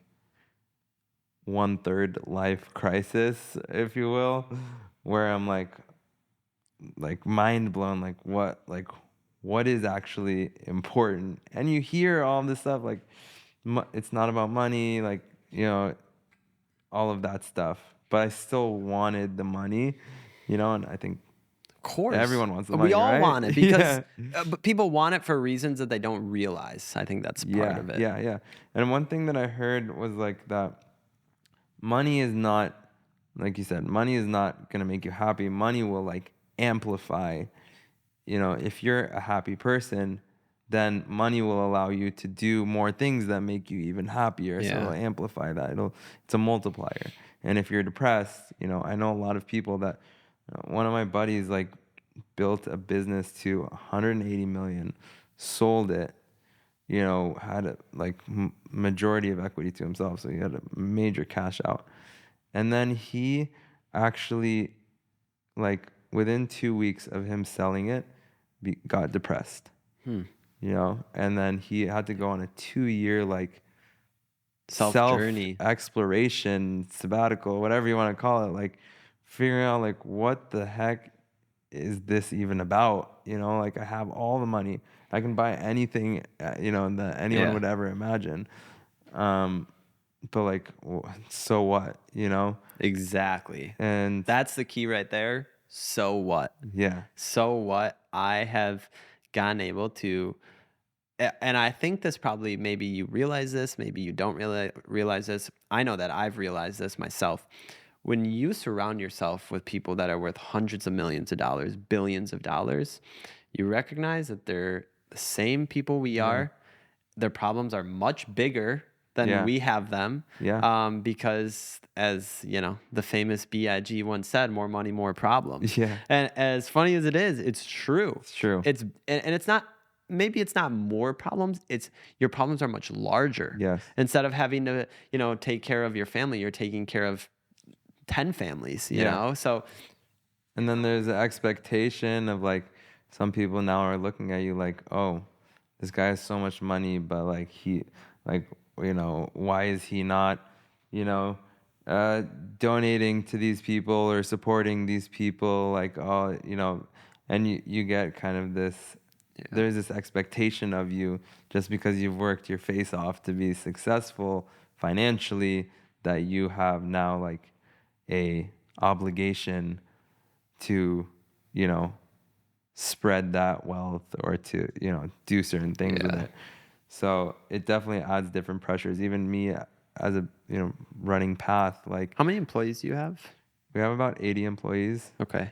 1/3 life crisis, if you will, where I'm like mind blown, what is actually important. And you hear all this stuff like it's not about money, like all of that stuff, but I still wanted the money, and I think Of course. everyone wants the We money, all right? want it because Yeah. but people want it for reasons that they don't realize. I think that's part of it. Yeah. And one thing that I heard was like that money is not, like you said, money is not gonna make you happy. Money will like amplify. If you're a happy person, then money will allow you to do more things that make you even happier. So Yeah. it'll amplify that. It's a multiplier. And if you're depressed, I know a lot of people that one of my buddies like built a business to 180 million, sold it, had a majority of equity to himself. So he had a major cash out. And then he actually, like within 2 weeks of him selling it, got depressed. And then he had to go on a 2-year Self journey. exploration, sabbatical, whatever you want to call it, like figuring out like what the heck is this even about? Like I have all the money, I can buy anything, that anyone Yeah. would ever imagine. But like, so what? Exactly. And That's the key right there. So what? yeah, So what? I have gotten able to, and I think this probably, maybe you realize this, maybe you don't really realize this. I know that I've realized this myself. When you surround yourself with people that are worth hundreds of millions of dollars, billions of dollars, you recognize that they're the same people we yeah, are. Their problems are much bigger than we have them. Yeah. Because as you know, the famous BIG once said, more money, more problems. Yeah. And as funny as it is, it's true. It's true. And it's not, maybe it's not more problems. It's your problems are much larger. Yes. Instead of having to, take care of your family, you're taking care of 10 families, Yeah. So And then there's the expectation of like some people now are looking at you like, oh, this guy has so much money, but like like why is he not, you know, donating to these people or supporting these people? Like, oh, and you get kind of this. There's this expectation of you just because you've worked your face off to be successful financially that you have now like a obligation to, spread that wealth or to, do certain things with it. So it definitely adds different pressures. Even me as a, running Path, like how many employees do you have? we have about 80 employees. Okay.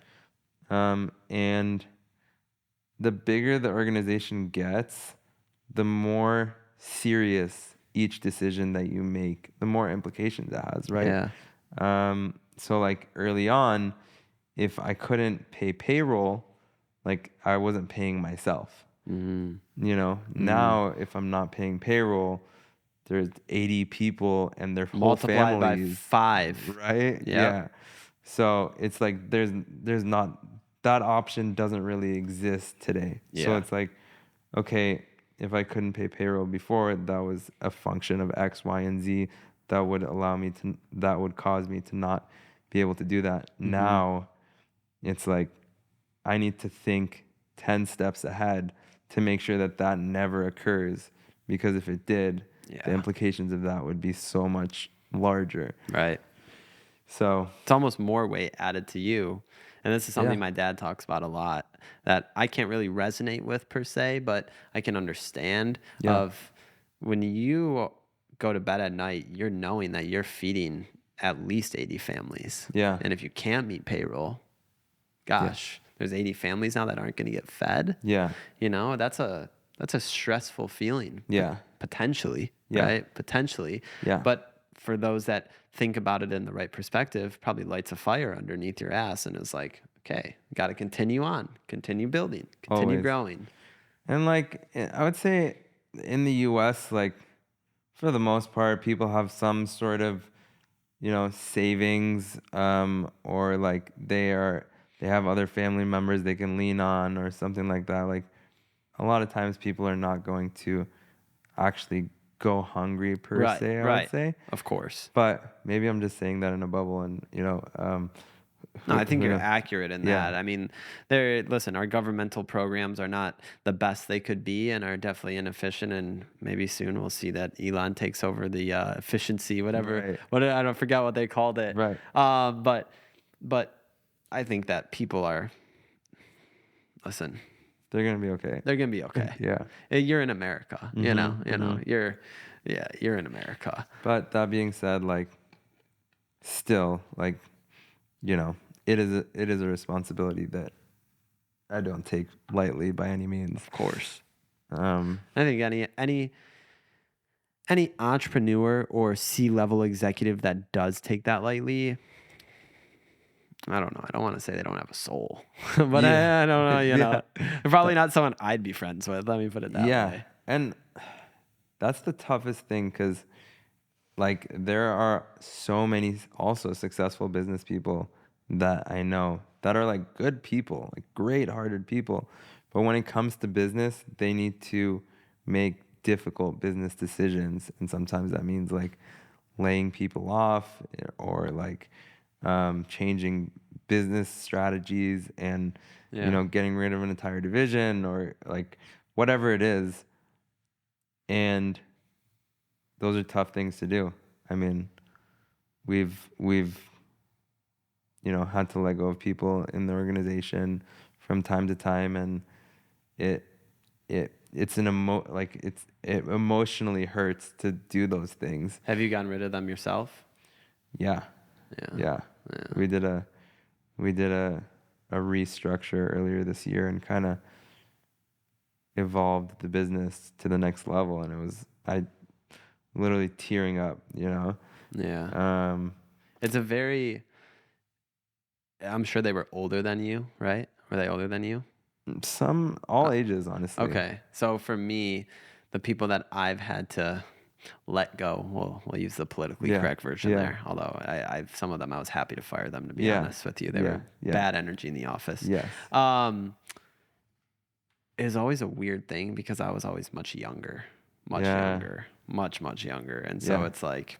And the bigger the organization gets, the more serious each decision that you make, the more implications it has, right? So like early on, if I couldn't pay payroll, like I wasn't paying myself. Now if I'm not paying payroll, there's 80 people and their whole Multiplied by families, 5. right? Yeah. So it's like there's not, that option doesn't really exist today. So it's like, okay, if I couldn't pay payroll before, that was a function of X, Y, and Z that would cause me to not be able to do that. Now it's like I need to think 10 steps ahead to make sure that that never occurs, because if it did, the implications of that would be so much larger. Right. So it's almost more weight added to you. And this is something my dad talks about a lot that I can't really resonate with per se, but I can understand of when you go to bed at night, you're knowing that you're feeding at least 80 families. Yeah. And if you can't meet payroll, gosh, there's 80 families now that aren't going to get fed. Yeah. That's a stressful feeling. Yeah. Potentially. Yeah. Right? Potentially. Yeah. But for those that think about it in the right perspective, probably lights a fire underneath your ass and is like, okay, got to continue on, continue building, continue growing. And like, I would say in the US, like for the most part, people have some sort of, savings, or like they have other family members they can lean on or something like that. Like a lot of times people are not going to actually go hungry per se, I would say. Of course. But maybe I'm just saying that in a bubble and, no, I think you're accurate in that. Yeah. I mean, listen, our governmental programs are not the best they could be and are definitely inefficient. And maybe soon we'll see that Elon takes over the efficiency, whatever. Right. I don't forget what they called it. Right. But I think that people are, listen, they're gonna be okay. They're gonna be okay. Yeah. You're in America. You're in America. But that being said, like, still, like, it is a responsibility that I don't take lightly by any means. Of course. I think any entrepreneur or C-level executive that does take that lightly, I don't know. I don't want to say they don't have a soul, but I don't know. They're probably not someone I'd be friends with. Let me put it that way. Yeah, and that's the toughest thing because, like, there are so many also successful business people that I know that are like good people, like great-hearted people, but when it comes to business, they need to make difficult business decisions, and sometimes that means like laying people off or like changing business strategies and getting rid of an entire division or like whatever it is. And those are tough things to do. I mean, we've had to let go of people in the organization from time to time, and it emotionally hurts to do those things. Have you gotten rid of them yourself? Yeah. We did a restructure earlier this year and kind of evolved the business to the next level, and literally tearing up, Yeah. Um, It's a very, I'm sure they were older than you, right? Were they older than you? all ages, honestly. Okay. So for me, the people that I've had to let go, we'll use the politically Yeah, correct version yeah, there. Although some of them, I was happy to fire them, to be yeah, honest with you. They yeah, were yeah, bad energy in the office. yes, Um, it was always a weird thing because I was always much younger, yeah, much younger. And so yeah, it's like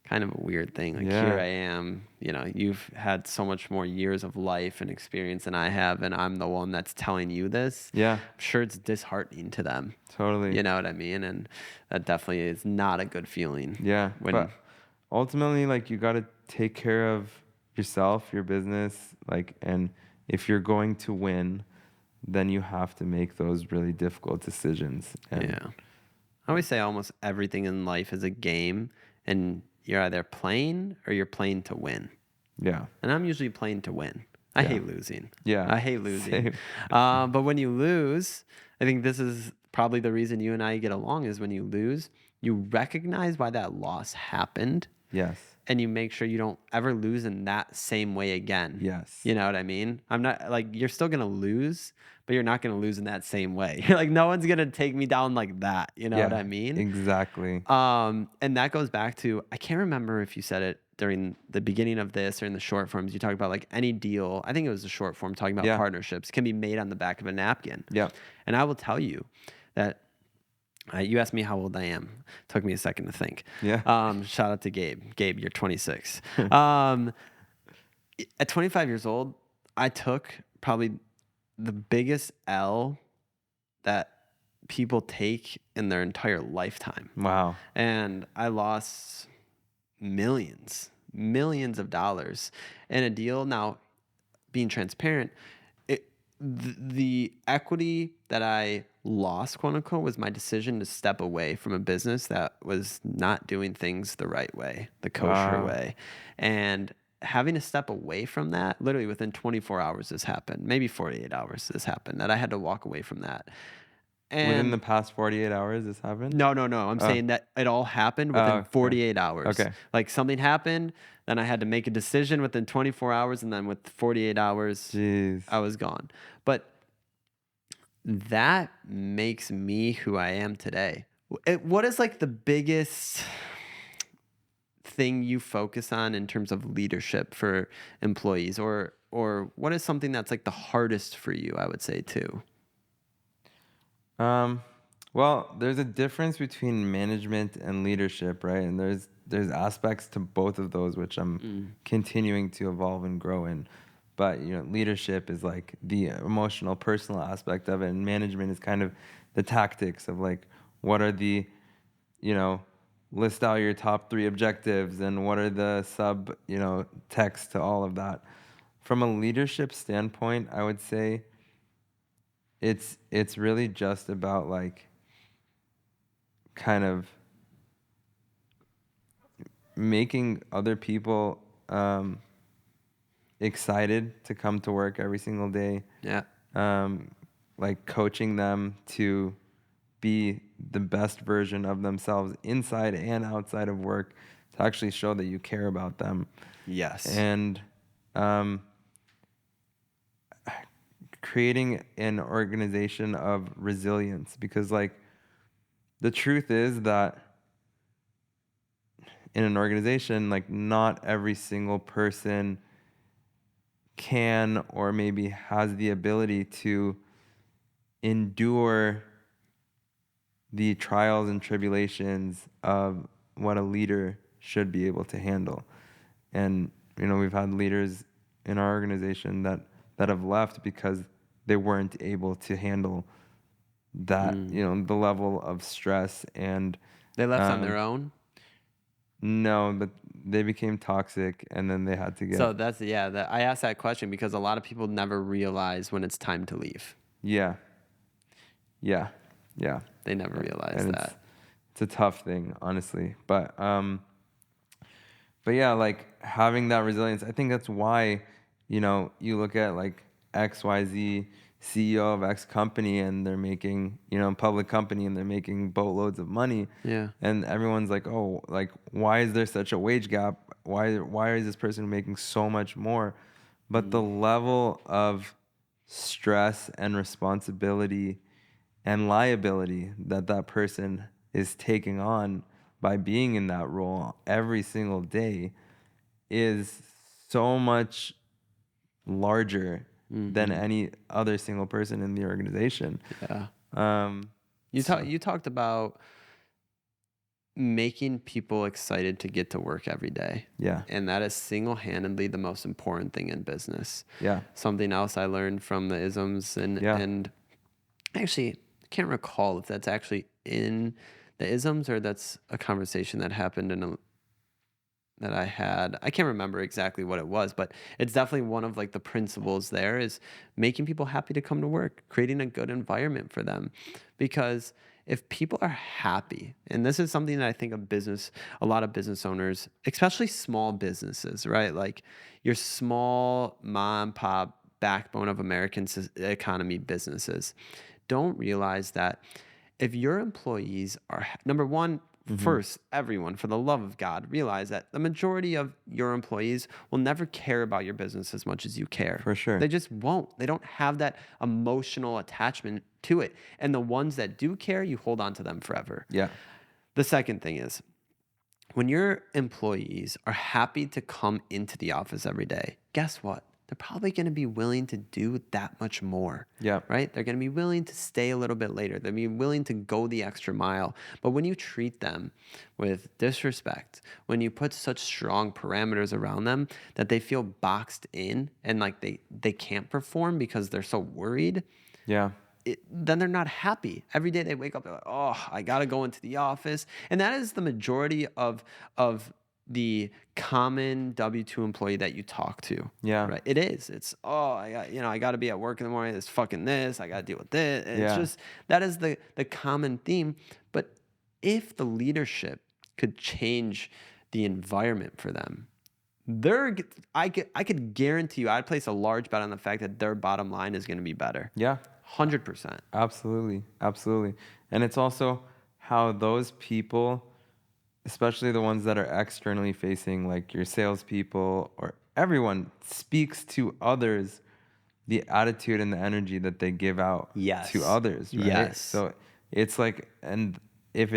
kind of a weird thing. Like here yeah, I am, you've had so much more years of life and experience than I have, and I'm the one that's telling you this. yeah, I'm sure it's disheartening to them. totally. You know what I mean? And that definitely is not a good feeling. Yeah, When, but ultimately, like, you got to take care of yourself, your business, like, and if you're going to win, then you have to make those really difficult decisions. And yeah. I always say almost everything in life is a game, and you're either playing or you're playing to win. yeah, And I'm usually playing to win. I yeah, hate losing. yeah, I hate losing. same. But when you lose, I think this is probably the reason you and I get along is when you lose, you recognize why that loss happened Yes, and you make sure you don't ever lose in that same way again. yes, You know what I mean? I'm not like you're still gonna lose, but you're not gonna lose in that same way. You're like, no one's gonna take me down like that. You know what yeah, I mean? exactly. And that goes back to I can't remember if you said it during the beginning of this or in the short forms. You talked about like any deal. I think it was the short form talking about Yeah, partnerships can be made on the back of a napkin. yeah, And I will tell you that you asked me how old I am. Took me a second to think. yeah. Shout out to Gabe. Gabe, you're 26. Um, at 25 years old, I took probably the biggest L that people take in their entire lifetime. Wow. And I lost millions of dollars in a deal. Now, being transparent, the equity that I lost, quote unquote, was my decision to step away from a business that was not doing things the right way, the kosher Wow. way. And having to step away from that, literally within 24 hours, this happened, maybe 48 hours, this happened, that I had to walk away from that. Within the And past 48 hours, this happened? no, no, no. I'm Oh, saying that it all happened within oh, okay. 48 hours. Okay. Like something happened, then I had to make a decision within 24 hours, and then with 48 hours, Jeez. I was gone. But that makes me who I am today. What is like the biggest thing you focus on in terms of leadership for employees, or what is something that's like the hardest for you? I would say too. Um, well, there's a difference between management and leadership, right? And there's aspects to both of those which I'm continuing to evolve and grow in. But leadership is like the emotional, personal aspect of it, and management is kind of the tactics of like what are the, you know, list out your top 3 objectives and what are the sub, text to all of that. From a leadership standpoint, I would say it's really just about like kind of making other people excited to come to work every single day, Yeah. like coaching them to be the best version of themselves inside and outside of work, to actually show that you care about them. Yes. And um, creating an organization of resilience, because like the truth is that in an organization, like not every single person can or maybe has the ability to endure the trials and tribulations of what a leader should be able to handle. And we've had leaders in our organization that have left because they weren't able to handle that, the level of stress. And They left on their um, own. no, but they became toxic, and then they had to get. So that's yeah. I asked that question because a lot of people never realize when it's time to leave. Yeah, yeah, yeah. They never realize And that. it's a tough thing, honestly. But yeah, like having that resilience, I think that's why, you look at like XYZ CEO of X company and they're making, public company and they're making boatloads of money. Yeah. And everyone's like, oh, like, why is there such a wage gap? Why is this person making so much more? But the level of stress and responsibility and liability that that person is taking on by being in that role every single day is so much larger than any other single person in the organization. Yeah. Um, so, You talked about making people excited to get to work every day. yeah, And that is single-handedly the most important thing in business. yeah, Something else I learned from the isms yeah. and actually I can't recall if that's actually in the isms or that's a conversation that happened in a that I had. I can't remember exactly what it was, but it's definitely one of like the principles there is making people happy to come to work, creating a good environment for them. Because if people are happy, and this is something that I think a lot of business owners, especially small businesses, right? Like your small mom and pop backbone of American economy businesses don't realize that if your employees are number one, Mm-hmm. first, everyone, for the love of God, realize that the majority of your employees will never care about your business as much as you care. For sure. They just won't. They don't have that emotional attachment to it. And the ones that do care, you hold on to them forever. Yeah. The second thing is when your employees are happy to come into the office every day, guess what? They're probably going to be willing to do that much more, Yeah. right? They're going to be willing to stay a little bit later. They're be willing to go the extra mile. But when you treat them with disrespect, when you put such strong parameters around them that they feel boxed in and like they can't perform because they're so worried, Yeah. then they're not happy. Every day they wake up, they're like, oh, I got to go into the office. And that is the majority of the common W-2 employee that you talk to. Yeah. Right. It is. It's, oh, I got to be at work in the morning. It's fucking this. I got to deal with this. And it's Yeah. just, that is the common theme. But if the leadership could change the environment for them, I could guarantee you, I'd place a large bet on the fact that their bottom line is going to be better. Yeah. 100%. Absolutely. Absolutely. And it's also how those people, especially the ones that are externally facing, like your salespeople or everyone, speaks to others the attitude and the energy that they give out Yes. to others, right? Yes. So it's like, and if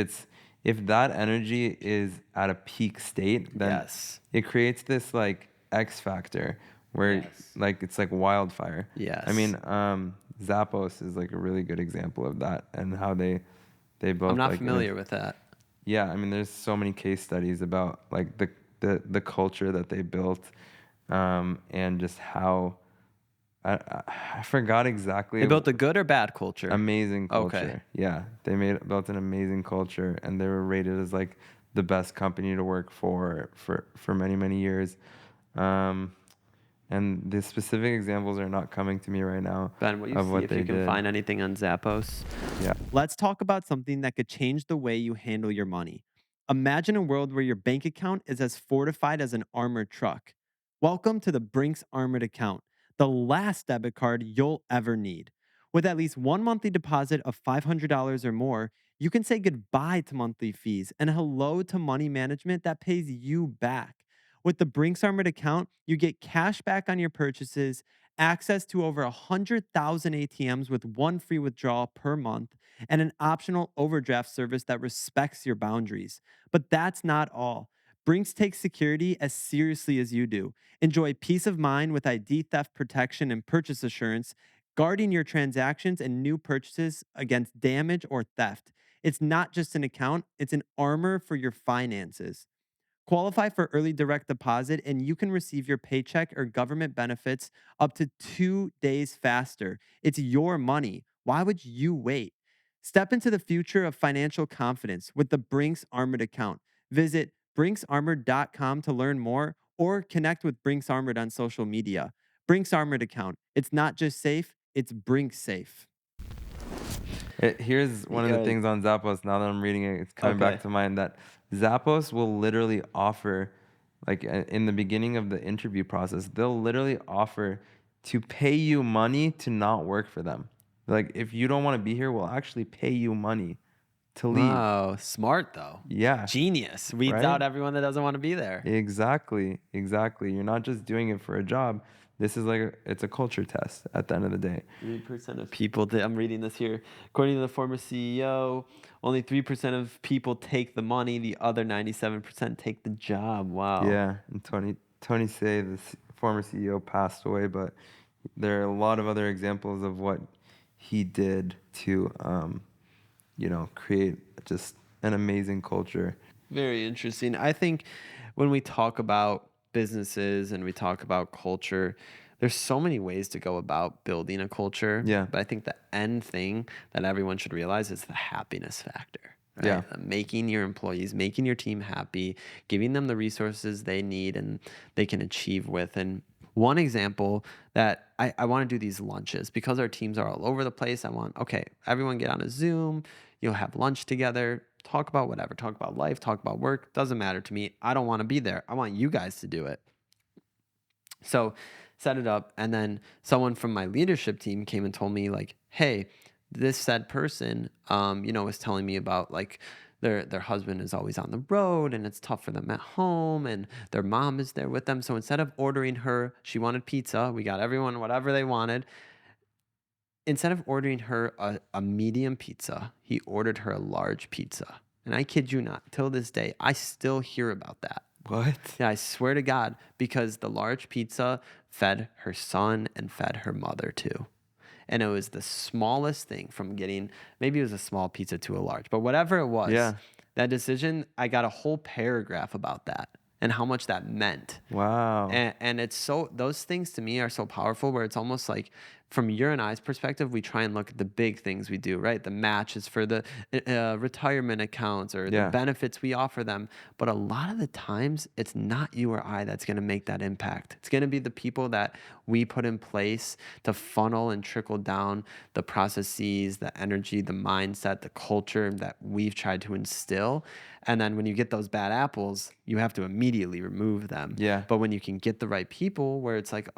that energy is at a peak state, then Yes. it creates this like X factor where Yes. like it's like wildfire. Yes. I mean, Zappos is like a really good example of that and how they both I'm not like familiar with that. yeah, I mean, there's so many case studies about like the culture that they built, and just how I forgot exactly. They built a good or bad culture? Amazing culture. Okay. Yeah, they built an amazing culture, and they were rated as like the best company to work for many years. And the specific examples are not coming to me right now Ben, will you of see what if they you can did. find anything on Zappos? Yeah. Let's talk about something that could change the way you handle your money. Imagine a world where your bank account is as fortified as an armored truck. Welcome to the Brinks Armored Account, the last debit card you'll ever need. With at least one monthly deposit of $500 or more, you can say goodbye to monthly fees and hello to money management that pays you back. With the Brinks Armored Account, you get cash back on your purchases, access to over 100,000 ATMs with one free withdrawal per month, and an optional overdraft service that respects your boundaries. But that's not all. Brinks takes security as seriously as you do. Enjoy peace of mind with ID theft protection and purchase assurance, guarding your transactions and new purchases against damage or theft. It's not just an account, it's an armor for your finances. Qualify for early direct deposit, and you can receive your paycheck or government benefits up to 2 days faster. It's your money. Why would you wait? Step into the future of financial confidence with the Brinks Armored account. Visit brinksarmored.com to learn more or connect with Brinks Armored on social media. Brinks Armored account. It's not just safe, it's Brinks safe. Here's one of the things on Zappos. Now that I'm reading it, it's coming back Okay. to mind that Zappos will literally offer, like in the beginning of the interview process, they'll literally offer to pay you money to not work for them. Like, if you don't want to be here, we'll actually pay you money to leave. Wow, smart though. Yeah, Genius. Weeds right? out everyone that doesn't want to be there. Exactly. Exactly. You're not just doing it for a job. This is like it's a culture test at the end of the day. 3% of people, I'm reading this here. According to the former CEO, only 3% of people take the money, the other 97% take the job. Wow. Yeah, and Tony Say, the former CEO, passed away, but there are a lot of other examples of what he did to, create just an amazing culture. Very interesting. I think when we talk about businesses and we talk about culture, there's so many ways to go about building a culture. Yeah, But I think the end thing that everyone should realize is the happiness factor, yeah, right? Making your employees, making your team happy, giving them the resources they need and they can achieve with. And one example that I want to do these lunches because our teams are all over the place. I want, okay, everyone get on a Zoom, you'll have lunch together, talk about whatever, talk about life, talk about work. Doesn't matter to me. I don't want to be there. I want you guys to do it. So set it up. And then someone from my leadership team came and told me, like, hey, this said person, was telling me about like their husband is always on the road and it's tough for them at home and their mom is there with them. So instead of ordering her, she wanted pizza. We got everyone whatever they wanted. Instead of ordering her a medium pizza, he ordered her a large pizza. And I kid you not, till this day, I still hear about that. What? Yeah, I swear to God, because the large pizza fed her son and fed her mother too. And it was the smallest thing from getting, maybe it was a small pizza to a large, but whatever it was, Yeah. that decision, I got a whole paragraph about that and how much that meant. Wow. And it's so, those things to me are so powerful where it's almost like from your and I's perspective, we try and look at the big things we do, right? The matches for the retirement accounts or the Yeah. benefits we offer them. But a lot of the times, it's not you or I that's going to make that impact. It's going to be the people that we put in place to funnel and trickle down the processes, the energy, the mindset, the culture that we've tried to instill. And then when you get those bad apples, you have to immediately remove them. Yeah. But when you can get the right people where it's like,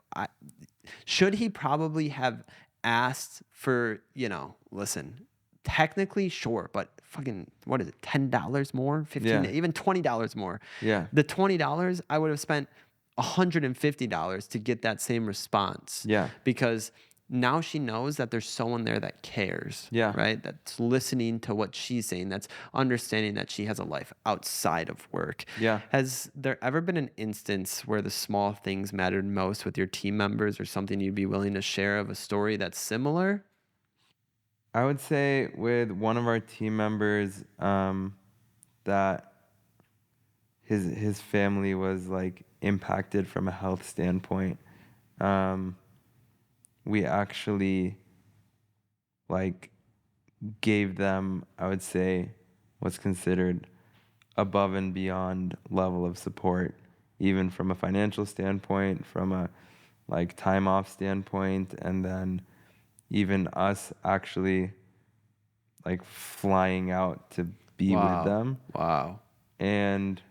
should he probably have asked for, listen, technically, sure, but fucking, what is it, $10 more, 15, Yeah. even $20 more? Yeah. The $20, I would have spent $150 to get that same response. Yeah. Because now she knows that there's someone there that cares, Yeah. right? That's listening to what she's saying, that's understanding that she has a life outside of work. Yeah. Has there ever been an instance where the small things mattered most with your team members or something you'd be willing to share of a story that's similar? I would say with one of our team members, that his family was like impacted from a health standpoint. We actually like gave them, I would say, what's considered above and beyond level of support, even from a financial standpoint, from a like time off standpoint, and then even us actually like flying out to be with Wow. them. Wow. And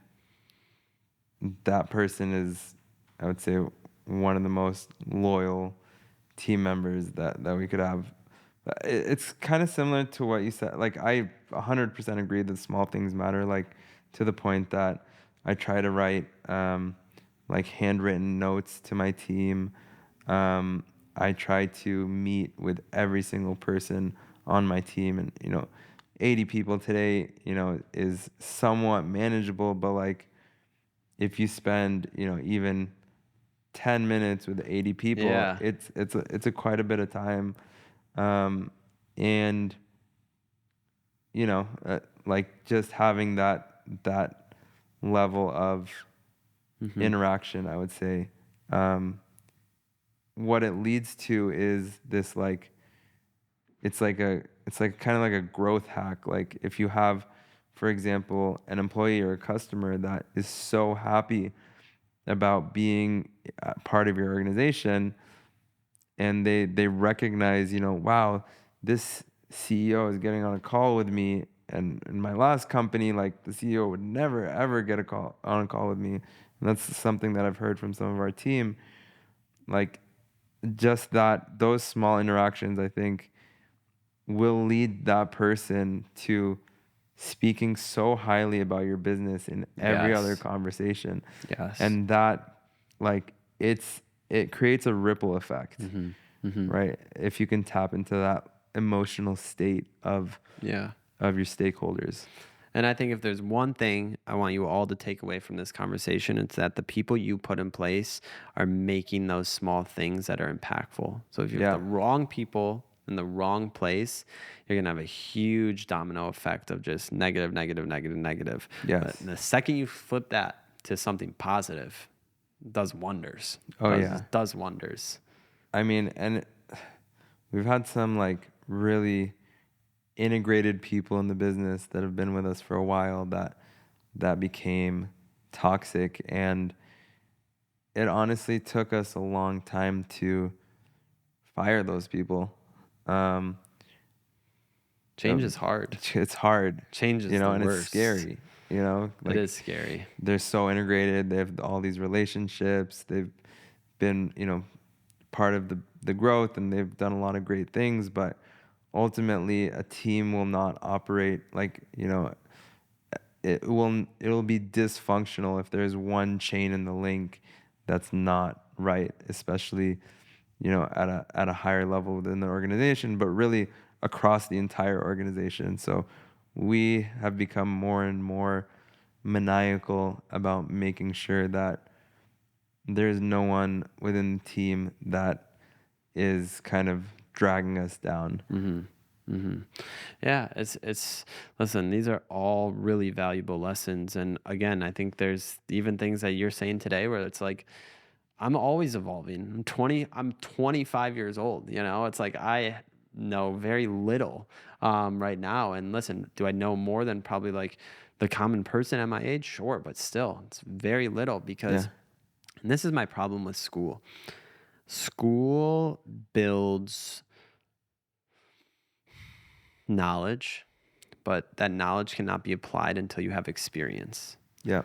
that person is, I would say, one of the most loyal team members that we could have. It's kind of similar to what you said. Like, I 100% agree that small things matter, like to the point that I try to write like handwritten notes to my team. I try to meet with every single person on my team, and 80 people today, is somewhat manageable, but like if you spend, even 10 minutes with 80 people, Yeah. it's a quite a bit of time. And like just having that level of interaction, I would say, what it leads to is this like it's like kind of like a growth hack. Like if you have, for example, an employee or a customer that is so happy about being part of your organization, and they recognize, wow, this CEO is getting on a call with me, and in my last company, like the CEO would never ever get on a call with me. And that's something that I've heard from some of our team. Like, just that those small interactions, I think, will lead that person to speaking so highly about your business in every other Yes. conversation. Yes. And that, like, it creates a ripple effect, Mm-hmm. Mm-hmm. right? If you can tap into that emotional state Yeah. of your stakeholders. And I think if there's one thing I want you all to take away from this conversation, it's that the people you put in place are making those small things that are impactful. So if you have Yeah. the wrong people in the wrong place, you're going to have a huge domino effect of just negative, negative, negative, negative. But Yes. the second you flip that to something positive, it does wonders. Oh yeah. Does wonders. I mean, and we've had some like really integrated people in the business that have been with us for a while that became toxic, and it honestly took us a long time to fire those people. Um, Change is hard. it's hard, Change is the and it's worst. scary, It like is scary. they're so integrated. They have all these relationships. They've been, part of the growth, and they've done a lot of great things, but ultimately a team will not operate like, it'll be dysfunctional if there's one chain in the link that's not right, especially, at a higher level within the organization, but really across the entire organization. So we have become more and more maniacal about making sure that there's no one within the team that is kind of dragging us down. Mm-hmm. Mm-hmm. Yeah, it's listen, these are all really valuable lessons. And again, I think there's even things that you're saying today where it's like I'm always evolving. I'm 25 years old, It's like I know very little right now. And listen, do I know more than probably like the common person at my age? Sure, but still, it's very little Yeah. because and this is my problem with school. School builds knowledge, but that knowledge cannot be applied until you have experience. Yeah.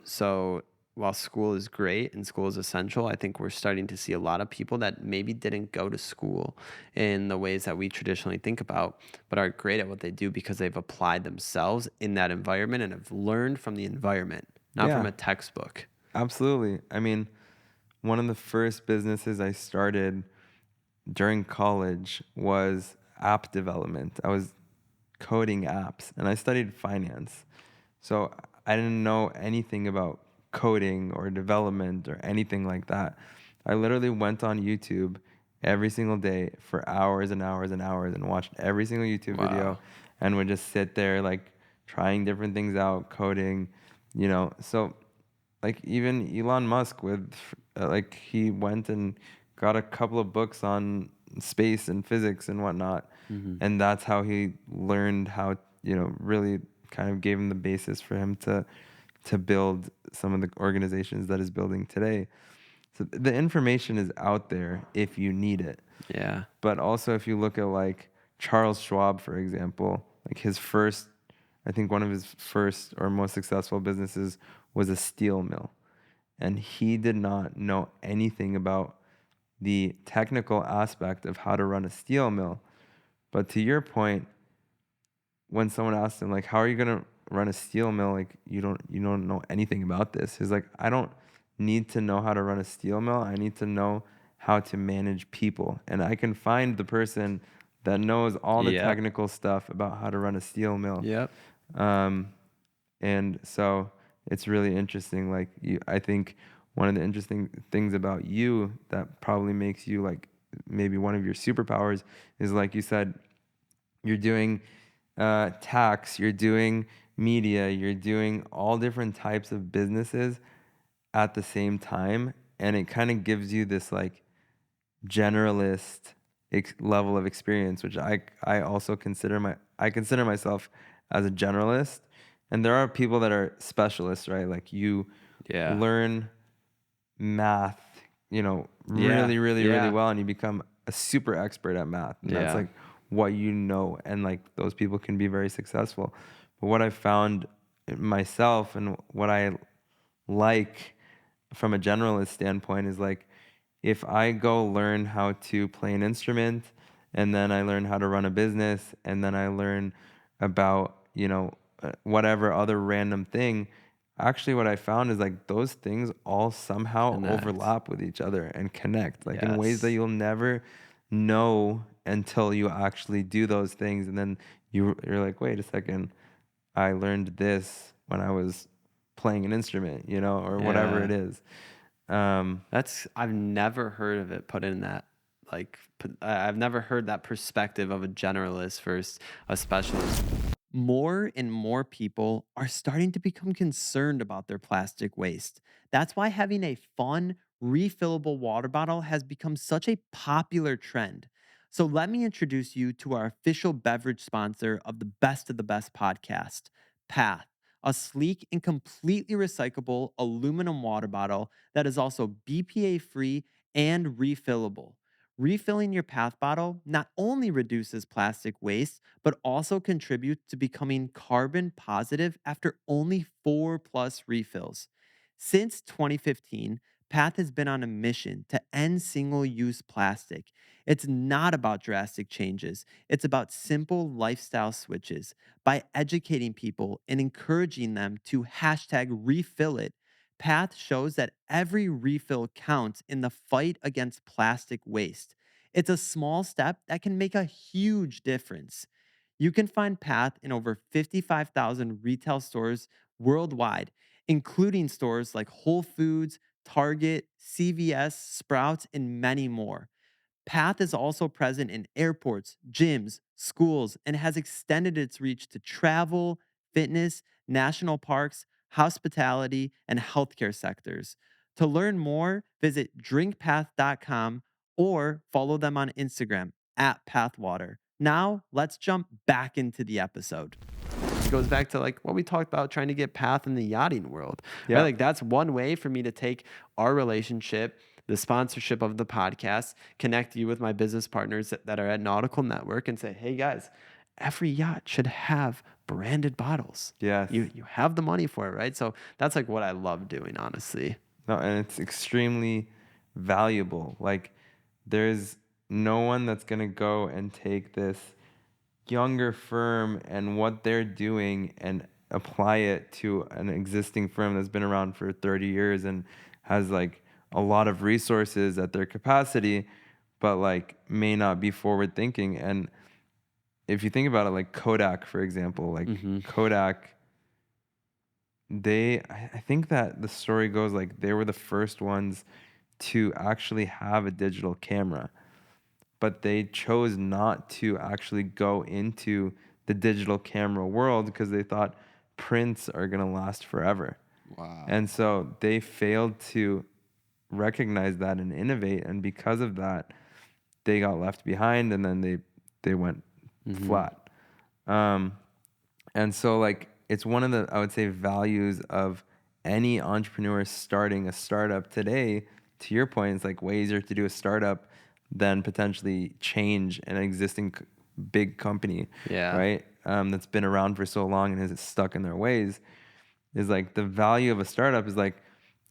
So while school is great and school is essential, I think we're starting to see a lot of people that maybe didn't go to school in the ways that we traditionally think about, but are great at what they do because they've applied themselves in that environment and have learned from the environment, not from Yeah. a textbook. Absolutely. I mean, one of the first businesses I started during college was app development. I was coding apps, and I studied finance. So I didn't know anything about coding or development or anything like that. I literally went on YouTube every single day for hours and hours and hours and watched every single YouTube video, Wow. and would just sit there like trying different things out, coding, So like even Elon Musk with like he went and got a couple of books on space and physics and whatnot, Mm-hmm. and that's how he learned how, really kind of gave him the basis for him to build some of the organizations that is building today. So the information is out there if you need it. Yeah. But also if you look at like Charles Schwab, for example, like I think one of his first or most successful businesses was a steel mill. And he did not know anything about the technical aspect of how to run a steel mill. But to your point, when someone asked him like, how are you going to run a steel mill? Like you don't know anything about this. He's like, I don't need to know how to run a steel mill. I need to know how to manage people. And I can find the person that knows all the Yep. technical stuff about how to run a steel mill. Yep. And so it's really interesting. Like I think one of the interesting things about you that probably makes you like maybe one of your superpowers is, like you said, you're doing tax, you're doing media, you're doing all different types of businesses at the same time, and it kind of gives you this like generalist level of experience, which I also I consider myself as a generalist, and there are people that are specialists, right? Like you Yeah. learn math, Yeah. really, really, really Yeah. well, and you become a super expert at math, and that's Yeah. like what you know, and like those people can be very successful. But what I found myself and what I like from a generalist standpoint is like if I go learn how to play an instrument and then I learn how to run a business and then I learn about, whatever other random thing, actually what I found is like those things all somehow Connect. overlap with each other and connect like in ways that Yes. you'll never know until you actually do those things. And then you're like, wait a second, I learned this when I was playing an instrument, or whatever it Yeah. is. Um, I've never heard of it put in that, I've never heard that perspective of a generalist versus a specialist. More and more people are starting to become concerned about their plastic waste. That's why having a fun, refillable water bottle has become such a popular trend. So, let me introduce you to our official beverage sponsor of the Best podcast, Path, a sleek and completely recyclable aluminum water bottle that is also BPA free and refillable. Refilling your Path bottle not only reduces plastic waste, but also contributes to becoming carbon positive after only 4+ refills. Since 2015, Path has been on a mission to end single use plastic. It's not about drastic changes, it's about simple lifestyle switches. By educating people and encouraging them to hashtag refill it, Path shows that every refill counts in the fight against plastic waste. It's a small step that can make a huge difference. You can find Path in over 55,000 retail stores worldwide, including stores like Whole Foods, Target, CVS, Sprouts, and many more. Path is also present in airports, gyms, schools, and has extended its reach to travel, fitness, national parks, hospitality, and healthcare sectors. To learn more, visit drinkpath.com or follow them on Instagram at Pathwater. Now, let's jump back into the episode. It goes back to like what we talked about trying to get Path in the yachting world, right? yeah. Like that's one way for me to take our relationship, the sponsorship of the podcast, connect you with my business partners that are at Nautical Network and say, hey guys, every yacht should have branded bottles. Yes. You have the money for it, right? So that's like what I love doing, honestly. No, and it's extremely valuable. Like, there's no one that's gonna go and take this younger firm and what they're doing and apply it to an existing firm that's been around for 30 years and has like a lot of resources at their capacity, but like may not be forward thinking. And if you think about it, like Kodak, for example, like Mm-hmm. Kodak, I think that the story goes like they were the first ones to actually have a digital camera, but they chose not to actually go into the digital camera world because they thought prints are going to last forever. Wow. And so they failed to recognize that and innovate, and because of that they got left behind, and then they went Mm-hmm. flat. Um, and so like it's one of the, I would say, values of any entrepreneur starting a startup today. To your point, it's like way easier to do a startup than potentially change an existing big company, Yeah. right? That's been around for so long and is stuck in their ways. Is like the value of a startup is like,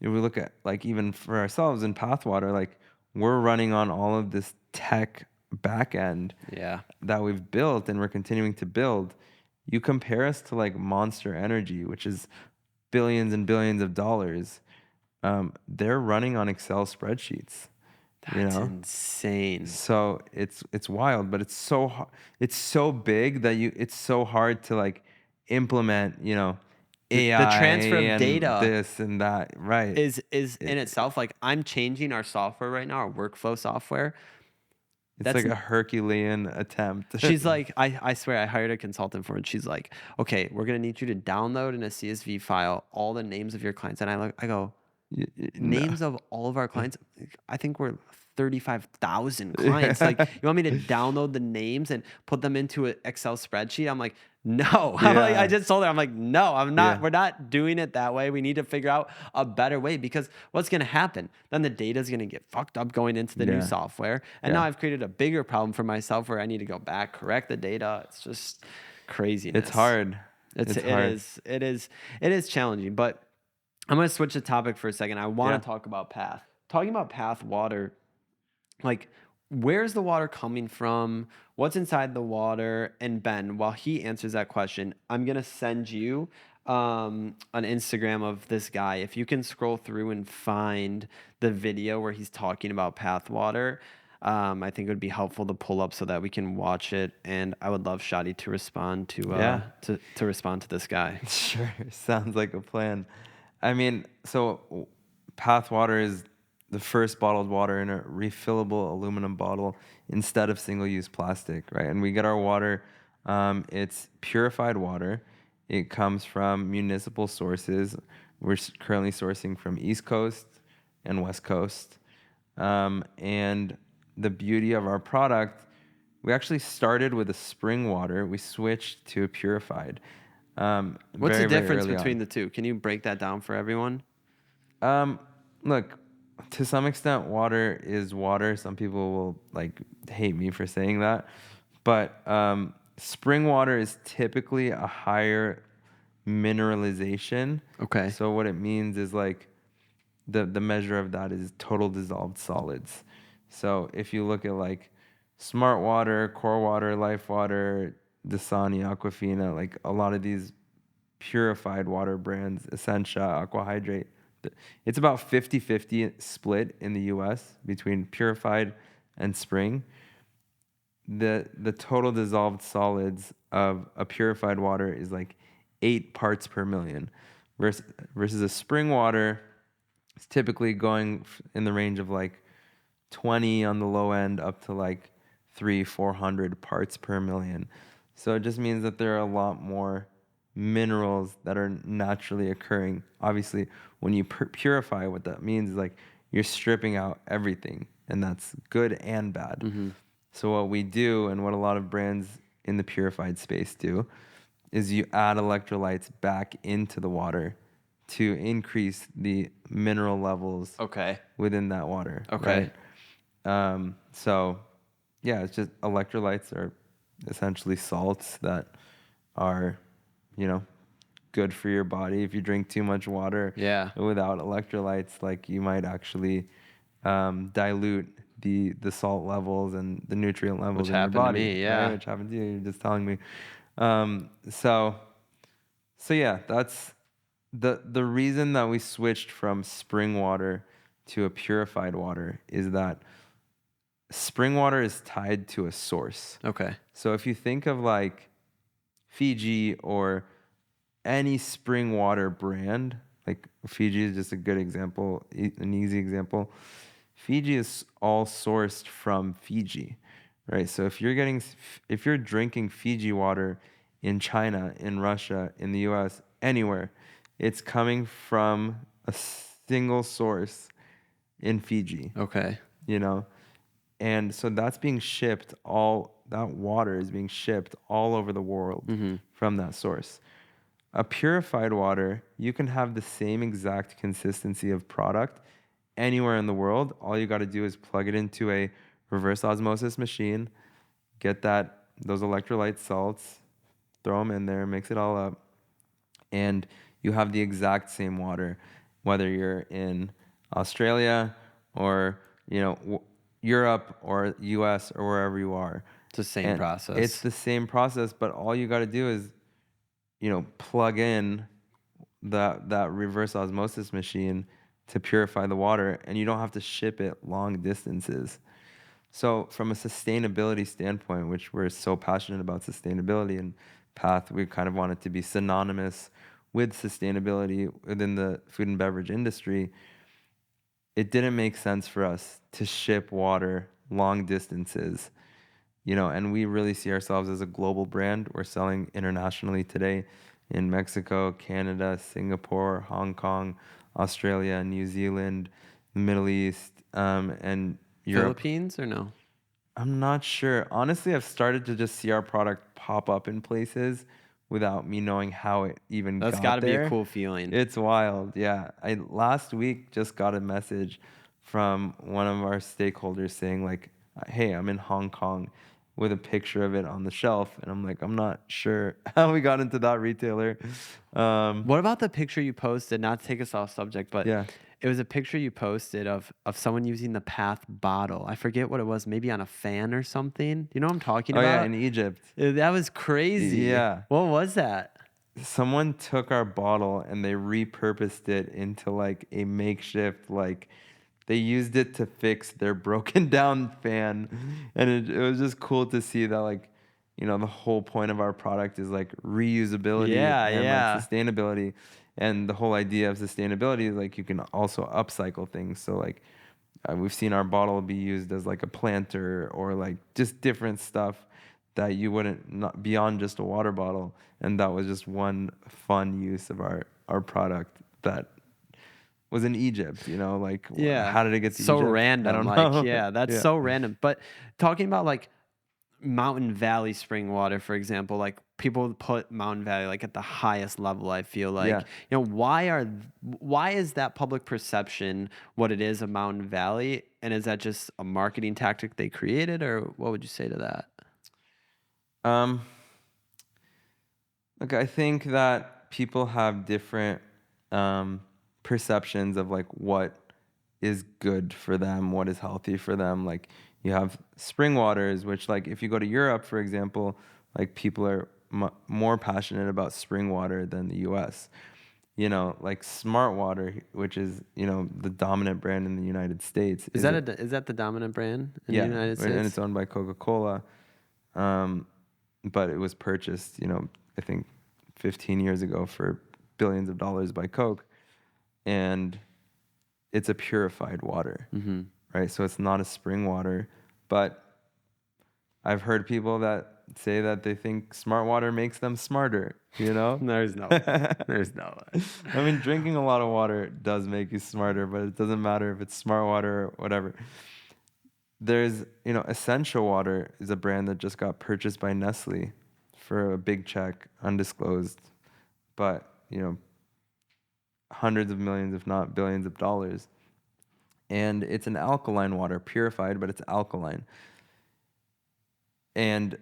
if we look at like even for ourselves in Pathwater, like we're running on all of this tech back end Yeah. that we've built and we're continuing to build. You compare us to like Monster Energy, which is billions and billions of dollars. They're running on Excel spreadsheets, you That's know? insane. So it's wild, but it's so big that it's so hard to like implement, The AI transfer of and data this and that, right? is in It, itself like I'm changing our software right now, our workflow software. it's That's like a Herculean attempt. She's like, I swear I hired a consultant for it. And she's like, okay, we're gonna need you to download in a CSV file all the names of your clients. And I go, No. names of all of our clients. I think we're 35,000 clients. Like, you want me to download the names and put them into an Excel spreadsheet? I'm like, no. I'm like, I Yeah. just told her, I'm like, no, I'm not. Yeah. We're not doing it that way. We need to figure out a better way because what's going to happen? Then the data is going to get fucked up going into the new Yeah. software. And now Yeah. I've created a bigger problem for myself where I need to go back, correct the data. It's just It's craziness. hard. It's, It's it hard. is, it is, it is challenging, but I'm going to switch the topic for a second. I want Yeah. to talk about Path. Talking about Path Water, like, where's the water coming from? What's inside the water? And Ben, while he answers that question, I'm gonna send you an Instagram of this guy. If you can scroll through and find the video where he's talking about path water, I think it would be helpful to pull up so that we can watch it. And I would love Shadi to respond Yeah. to respond to this guy. Sure. Sounds like a plan. I mean, so Path Water is the first bottled water in a refillable aluminum bottle instead of single-use plastic, right? And we get our water, it's purified water. It comes from municipal sources. We're currently sourcing from East Coast and West Coast. And the beauty of our product, we actually started with a spring water. We switched to a purified. What's the Very, very difference early between on. the two? Can you break that down for everyone? Look, to some extent, water is water. Some people will like hate me for saying that, but spring water is typically a higher mineralization. Okay. So what it means is like the measure of that is total dissolved solids. So if you look at like Smart Water, Core Water, Life Water, Dasani, Aquafina, like a lot of these purified water brands, Essentia, Aquahydrate, it's about 50-50 split in the US between purified and spring. The total dissolved solids of a purified water is like 8 parts per million versus a spring water is typically going in the range of like 20 on the low end up to like 300-400 parts per million. So it just means that there are a lot more minerals that are naturally occurring. Obviously, when you purify, what that means is like you're stripping out everything, and that's good and bad. So what we do, and what a lot of brands in the purified space do, is you add electrolytes back into the water to increase the mineral levels Okay. within that water. Okay. Right? So yeah, it's just electrolytes are essentially salts that are, you know, good for your body. If you drink too much water Yeah. without electrolytes, like you might actually dilute the salt levels and the nutrient levels Which in your happened to body, me. right? Yeah. Which happened to you. You're just telling me. So yeah, that's the reason that we switched from spring water to a purified water is that spring water is tied to a source. Okay. So if you think of like Fiji or any spring water brand, like Fiji is just a good example, an easy example. Fiji is all sourced from Fiji, right? So if you're drinking Fiji water in China, in Russia, in the US, anywhere, it's coming from a single source in Fiji, Okay. you know? And so that water is being shipped all over the world from that source. A purified water, you can have the same exact consistency of product anywhere in the world. All you got to do is plug it into a reverse osmosis machine, get those electrolyte salts, throw them in there, mix it all up, and you have the exact same water, whether you're in Australia or Europe or US or wherever you are. It's the same And it's process. the same process, but all you got to do is plug in that reverse osmosis machine to purify the water, and you don't have to ship it long distances. So from a sustainability standpoint, which we're so passionate about sustainability and Path, we kind of want it to be synonymous with sustainability within the food and beverage industry. It didn't make sense for us to ship water long distances, and we really see ourselves as a global brand. We're selling internationally today in Mexico, Canada, Singapore, Hong Kong, Australia, New Zealand, the Middle East, and Europe. Philippines or no? I'm not sure. Honestly, I've started to just see our product pop up in places without me knowing how it even That's got got to be a there. cool feeling. It's wild. Yeah. I last week just got a message from one of our stakeholders saying like, "Hey, I'm in Hong Kong," with a picture of it on the shelf, and I'm like, I'm not sure how we got into that retailer. What about the picture you posted? Not to take us off subject, but Yeah. It was a picture you posted of someone using the Path bottle. I forget what it was, maybe on a fan or something. You know what I'm talking Oh yeah, about? in Egypt. That was crazy. Yeah. What was that? Someone took our bottle and they repurposed it into like a makeshift, like they used it to fix their broken down fan. And it was just cool to see that, like, the whole point of our product is like reusability Yeah, and like yeah. sustainability. And the whole idea of sustainability is like you can also upcycle things. So like we've seen our bottle be used as like a planter or like just different stuff that you wouldn't, not beyond just a water bottle. And that was just one fun use of our product that was in Egypt. Like Yeah. how did it get to So Egypt? I random. don't Like, know. yeah, that's Yeah. so random. But talking about like Mountain Valley spring water, for example, like people put Mountain Valley like at the highest level, I feel like. Yeah. Why is that public perception what it is of Mountain Valley? And is that just a marketing tactic they created, or what would you say to that? Um, Look, I think that people have different perceptions of like what is good for them, what is healthy for them. Like you have spring waters, which like if you go to Europe, for example, like people are more passionate about spring water than the U.S. Like Smart Water, which is the dominant brand in the United States, Is that the dominant brand in the yeah, United and States? it's owned by Coca-Cola. Um, but it was purchased, I think 15 years ago for billions of dollars by Coke. And it's a purified water, Mm-hmm. right? So it's not a spring water. But I've heard people that say that they think smart water makes them smarter, There's no way. There's no way. I mean, drinking a lot of water does make you smarter, but it doesn't matter if it's smart water or whatever. There's, Essential Water is a brand that just got purchased by Nestle for a big check, undisclosed, but, hundreds of millions, if not billions of dollars. And it's an alkaline water, purified, but it's alkaline. And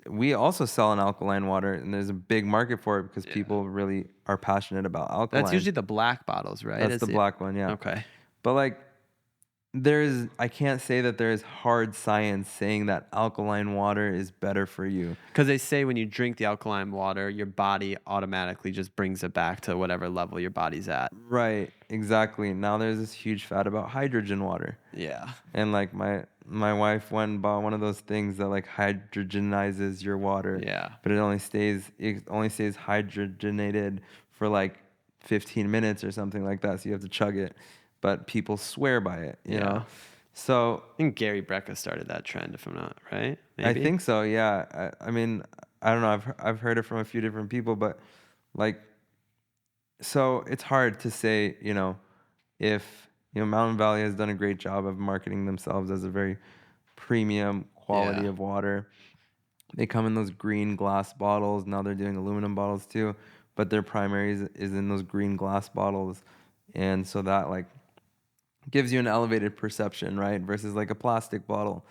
we also sell an alkaline water, and there's a big market for it because people really are passionate about alkaline. That's usually the black bottles, right? That's the black one, yeah. Okay. But like, I can't say that there is hard science saying that alkaline water is better for you. Because they say when you drink the alkaline water, your body automatically just brings it back to whatever level your body's at. Right, exactly. Now there's this huge fad about hydrogen water. Yeah. And like my wife went and bought one of those things that like hydrogenizes your water. Yeah. But it only stays hydrogenated for like 15 minutes or something like that. So you have to chug it. But people swear by it, you know? So I think Gary Brecka started that trend, if I'm not right. I Maybe? think so, yeah. I mean, I don't know. I've heard it from a few different people, but like, so it's hard to say, if Mountain Valley has done a great job of marketing themselves as a very premium quality of water. They come in those green glass bottles. Now they're doing aluminum bottles too, but their primary is in those green glass bottles, and so that like gives you an elevated perception, right? Versus like a plastic bottle.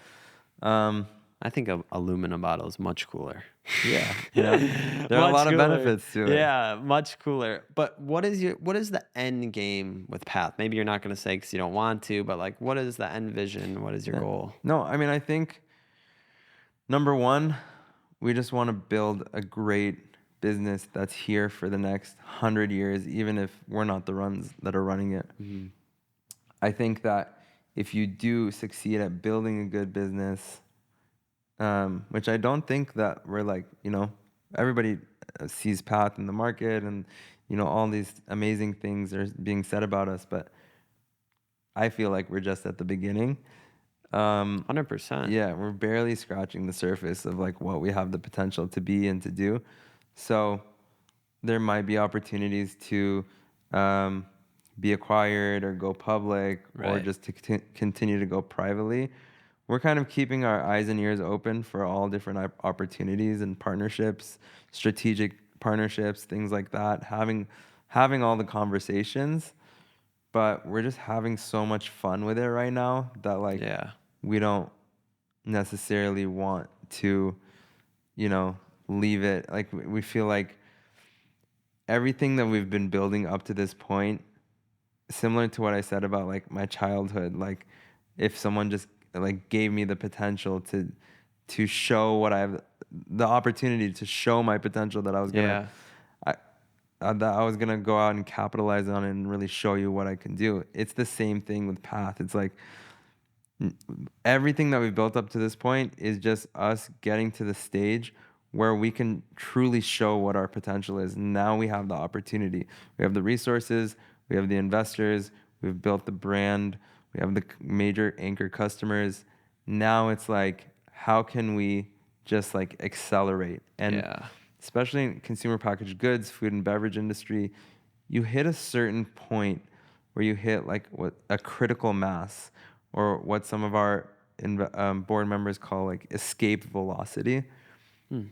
I think a aluminum bottle is much cooler. Yeah, there are a lot of benefits to it. Yeah, much cooler. But what is the end game with Path? Maybe you're not going to say because you don't want to, but like, what is the end vision? What is your goal? No, I mean, I think number one, we just want to build a great business that's here for the next 100 years, even if we're not the ones that are running it. Mm-hmm. I think that if you do succeed at building a good business, which I don't think that we're like, everybody sees Path in the market and, all these amazing things are being said about us, but I feel like we're just at the beginning. 100%. Yeah, we're barely scratching the surface of like what we have the potential to be and to do. So there might be opportunities to be acquired or go public or just to continue to go privately. We're kind of keeping our eyes and ears open for all different opportunities and partnerships, strategic partnerships, things like that. Having all the conversations, but we're just having so much fun with it right now that like we don't necessarily want to, leave it. Like we feel like everything that we've been building up to this point similar to what I said about like my childhood, like if someone just like gave me the potential to show what I've the opportunity to show my potential that I was gonna Yeah. I that I was gonna go out and capitalize on it and really show you what I can do. It's the same thing with Path. It's like everything that we've built up to this point is just us getting to the stage where we can truly show what our potential is. Now we have the opportunity. We have the resources, we have the investors, we've built the brand, we have the major anchor customers. Now it's like, how can we just like accelerate? And Yeah. especially in consumer packaged goods, food and beverage industry, you hit a certain point where you hit like what a critical mass, or what some of our board members call like escape velocity, Hmm.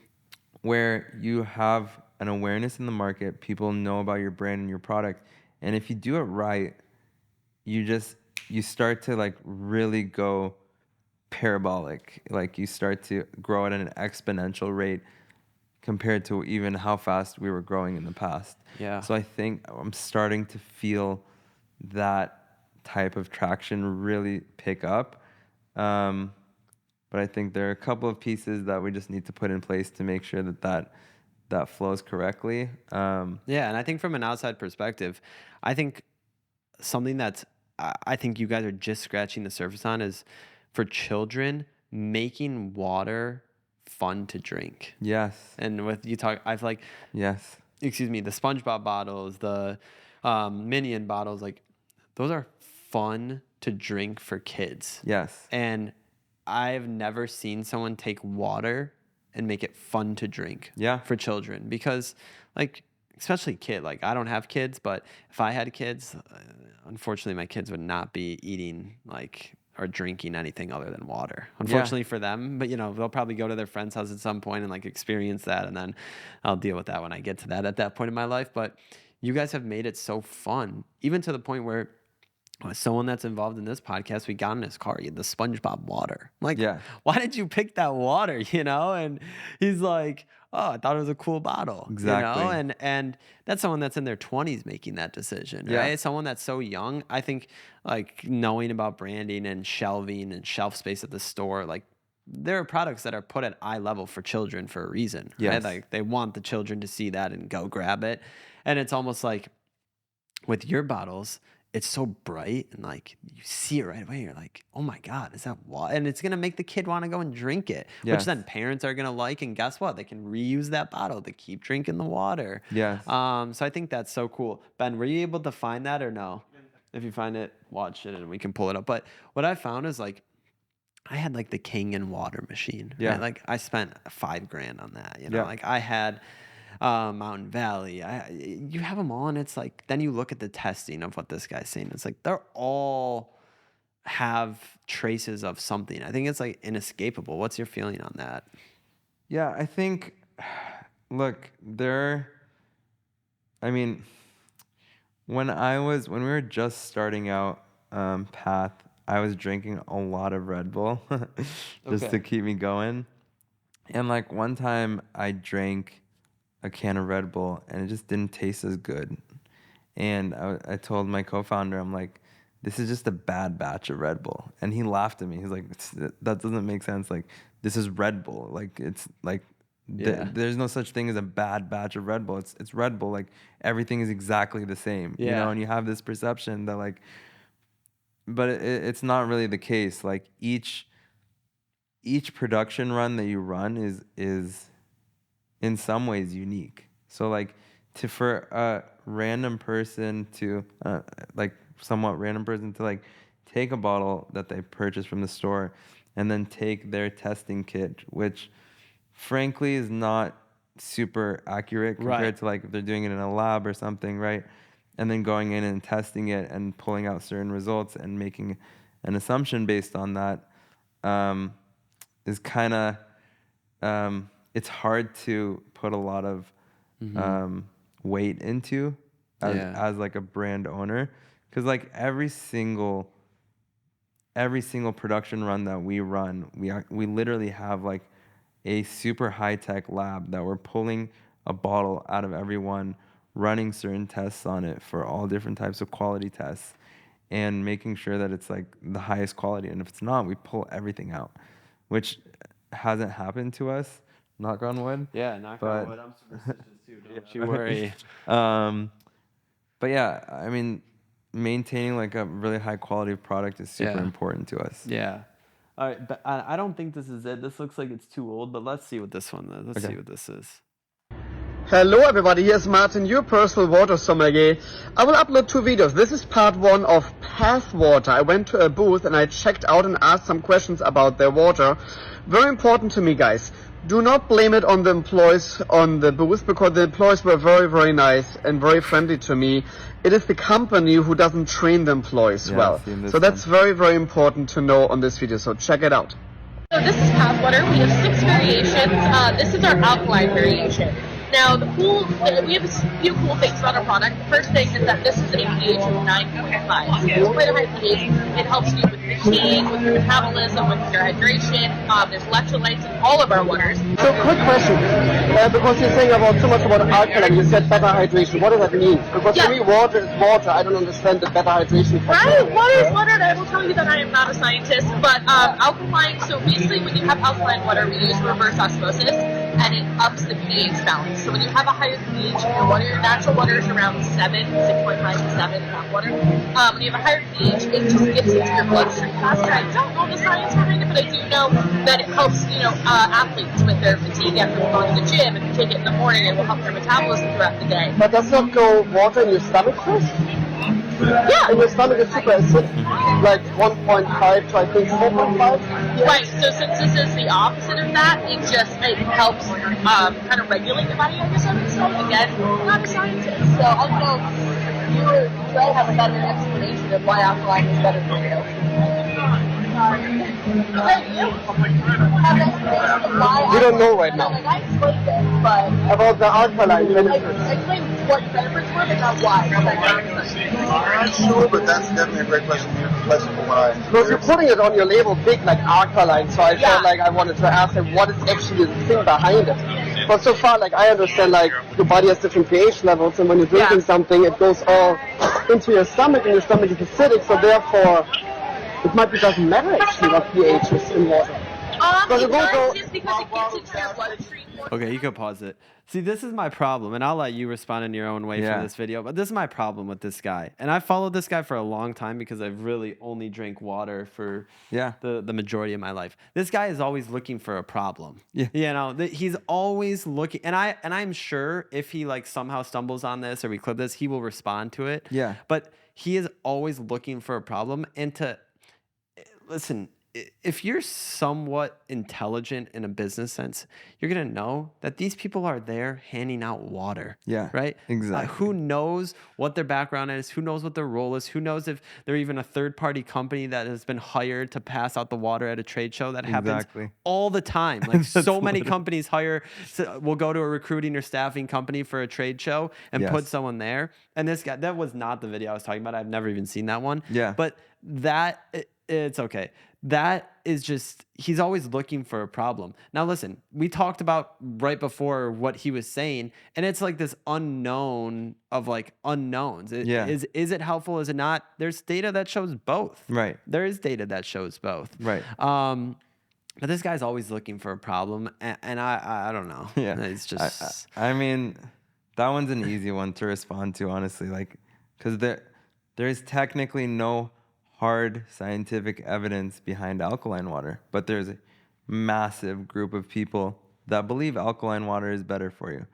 where you have an awareness in the market, people know about your brand and your product, and if you do it right, you start to like really go parabolic, like you start to grow at an exponential rate compared to even how fast we were growing in the past. Yeah. So I think I'm starting to feel that type of traction really pick up. But I think there are a couple of pieces that we just need to put in place to make sure that flows correctly. Yeah, and I think from an outside perspective, I think something that's I think you guys are just scratching the surface on is for children making water fun to drink. Yes, And with you talk, I've like, yes, excuse me, the SpongeBob bottles, the Minion bottles, like those are fun to drink for kids. yes, And I've never seen someone take water and make it fun to drink yeah, for children because, like, especially like I don't have kids, but if I had kids, unfortunately, my kids would not be eating like or drinking anything other than water. yeah, Unfortunately for them, but they'll probably go to their friend's house at some point and like experience that, and then I'll deal with that when I get to that at that point in my life. But you guys have made it so fun, even to the point where someone that's involved in this podcast, we got in his car, he had the SpongeBob water. I'm like, yeah, why did you pick that water? And he's like, oh, I thought it was a cool bottle, exactly, and that's someone that's in their 20s making that decision, yeah, right? Someone that's so young. I think like knowing about branding and shelving and shelf space at the store, like there are products that are put at eye level for children for a reason, right? yes, Like they want the children to see that and go grab it. And it's almost like with your bottles, it's so bright and like you see it right away. You're like, oh my God, is that water? And it's gonna make the kid want to go and drink it, which yes, then parents are gonna like. And guess what? They can reuse that bottle to keep drinking the water. yes. So I think that's so cool. Ben, were you able to find that or no? If you find it, watch it and we can pull it up. But what I found is like I had like the King and water machine, right? Yeah. Like I spent $5,000 on that, Yeah. like I had Mountain Valley. You have them all, and it's like then you look at the testing of what this guy's saying. It's like they're all have traces of something. I think it's like inescapable. What's your feeling on that? Yeah, I think, look, I mean, when we were just starting out Path, I was drinking a lot of Red Bull just to Okay. keep me going. And like one time I drank a can of Red Bull and it just didn't taste as good. And I told my co-founder, I'm like, this is just a bad batch of Red Bull. And he laughed at me. He's like, that doesn't make sense. Like, this is Red Bull. Like, it's like, Yeah. there's no such thing as a bad batch of Red Bull. It's Red Bull. Like, everything is exactly the same, Yeah. and you have this perception that like, but it's not really the case. Like each production run that you run is in some ways unique. So like for a random person to like somewhat random person to like take a bottle that they purchased from the store and then take their testing kit, which frankly is not super accurate compared Right. to like if they're doing it in a lab or something, right? And then going in and testing it and pulling out certain results and making an assumption based on that is kind of it's hard to put a lot of weight into Yeah. as like a brand owner, because like every single production run that we run, we literally have like a super high tech lab that we're pulling a bottle out of every one. running certain tests on it for all different types of quality tests and making sure that it's like the highest quality. And if it's not, we pull everything out, which hasn't happened to us, knock on wood. Yeah, knock on wood. I'm superstitious too. Don't you Right. worry. But yeah, I mean, maintaining like a really high quality product is super important to us. Yeah. All right, but I don't think this is it. This looks like it's too old, but let's see what this one is. Let's see what this is. Hello everybody, here's Martin, your personal water sommelier. I will upload 2 videos. This is part 1 of Path Water. I went to a booth and I checked out and asked some questions about their water. Very important to me, guys. Do not blame it on the employees on the booth, because the employees were very, very nice and very friendly to me. It is the company who doesn't train the employees well. So that's very, very important to know on this video. So check it out. So this is Path Water. We have 6 variations. This is our alkaline variation. Now, we have a few cool things about our product. The first thing is that this is a pH of 9.5. So it's quite a high pH. It helps you with fatigue, with your metabolism, with your hydration. There's electrolytes in all of our waters. So quick question, because you're saying about so much about alkaline, you said better hydration. What does that mean? Because for me, water is water. I don't understand the better hydration. Right, water is water, and I will tell you that I am not a scientist, but alkaline, so basically when you have alkaline water, we use reverse osmosis, and it ups the pH balance. So when you have a higher pH in your water, your natural water is around 7, 6.5 to 7 in that water. When you have a higher pH, it just gets into your bloodstream faster. I don't know the science behind it, but I do know that it helps, athletes with their fatigue after they've gone to the gym. If you take it in the morning, it will help their metabolism throughout the day. But does not go water in your stomach first? Yeah. And your stomach is super acidic, like 1.5 to I think 4.5. Right. So since this is the opposite of that, it helps kind of regulate your body. I guess I would say. Again, I'm not a scientist, so I don't know. You may have a better explanation of why alkaline is better for you. We don't know right now. I explained it, but about the alkaline benefits. I explained what the benefits were, but not why. I'm sure, but that's definitely a great question for what I. Because you're putting it on your label big like alkaline, so I felt like I wanted to ask them what is actually the thing behind it. But so far, like I understand, like your body has different pH levels, and when you're drinking something, it goes all into your stomach, and your stomach is acidic, so therefore it might be doesn't matter actually what pH is in water. It does just because it gets into your bloodstream. Okay, you can pause it. See, this is my problem, and I'll let you respond in your own way for this video, but this is my problem with this guy. And I followed this guy for a long time because I've really only drank water for the majority of my life. This guy is always looking for a problem. Yeah. You know, he's always looking, and I'm sure if he like somehow stumbles on this or we clip this, he will respond to it. Yeah. But he is always looking for a problem, and listen, if you're somewhat intelligent in a business sense, you're going to know that these people are there handing out water. Yeah. Right? Exactly. Who knows what their background is? Who knows what their role is? Who knows if they're even a third-party company that has been hired to pass out the water at a trade show? That happens all the time. Like so many companies will go to a recruiting or staffing company for a trade show and put someone there. And this guy, that was not the video I was talking about. I've never even seen that one. Yeah. But it's okay. That is just, he's always looking for a problem. Now, listen, we talked about right before what he was saying, and it's like this unknown of like unknowns. Is it helpful? Is it not? There's data that shows both. Right. There is data that shows both. Right. But this guy's always looking for a problem, and I don't know. Yeah. It's just. I mean, that one's an easy one to respond to, honestly. Like, because there is technically no hard scientific evidence behind alkaline water, but there's a massive group of people that believe alkaline water is better for you,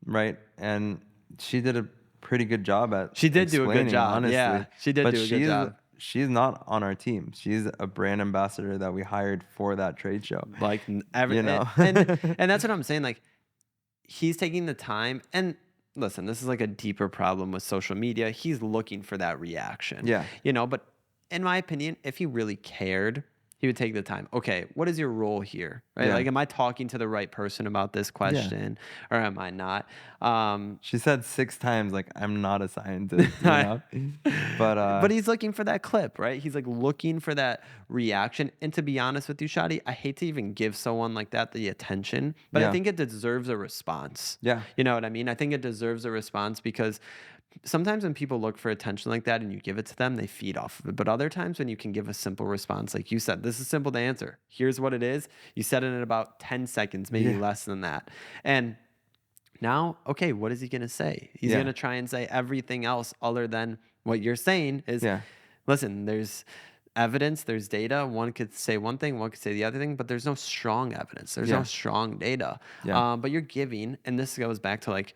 right? And she did a pretty good job at She did do a good job, honestly. yeah. She did do a good job. She's not on our team. She's a brand ambassador that we hired for that trade show. Like you know, and that's what I'm saying. Like, he's taking the time, and listen, this is like a deeper problem with social media. He's looking for that reaction. Yeah. You know, but in my opinion, if he really cared, He would take the time. Okay, what is your role here? Right? Yeah. Like, am I talking to the right person about this question or am I not? She said 6 times, like, I'm not a scientist, you know? But But he's looking for that clip, right? He's like looking for that reaction. And to be honest with you, Shadi, I hate to even give someone like that the attention, but I yeah. think it deserves a response. Yeah. You know what I mean? I think it deserves a response because sometimes when people look for attention like that and you give it to them, they feed off of it. But other times when you can give a simple response, like you said, this is simple to answer. Here's what it is. You said it in about 10 seconds, maybe Yeah. less than that. And now, okay, what is he going to say? He's Yeah. going to try and say everything else other than what you're saying is, Yeah. listen, there's evidence, there's data. One could say one thing, one could say the other thing, but there's no strong evidence. There's Yeah. no strong data. Yeah. But you're giving, and this goes back to like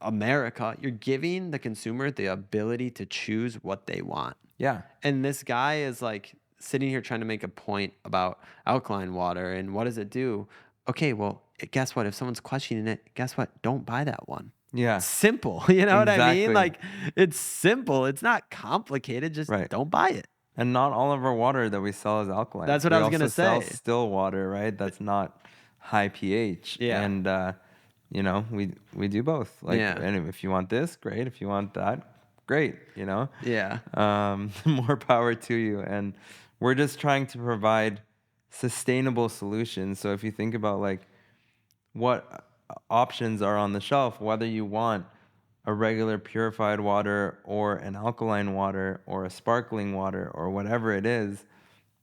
America, you're giving the consumer the ability to choose what they want. Yeah. And this guy is like sitting here trying to make a point about alkaline water and what does it do? Okay, well, guess what? If someone's questioning it, guess what? Don't buy that one. Yeah. It's simple. You know what I mean? Exactly. Like, it's simple. It's not complicated. Just Right. don't buy it. And not all of our water that we sell is alkaline. That's what We I was gonna also sell say. still water, right? That's not high pH. Yeah. And you know, we do both. Like, Yeah. and if you want this, great. If you want that, great. You know. Yeah. More power to you. And we're just trying to provide sustainable solutions. So if you think about like what options are on the shelf, whether you want a regular purified water or an alkaline water or a sparkling water or whatever it is,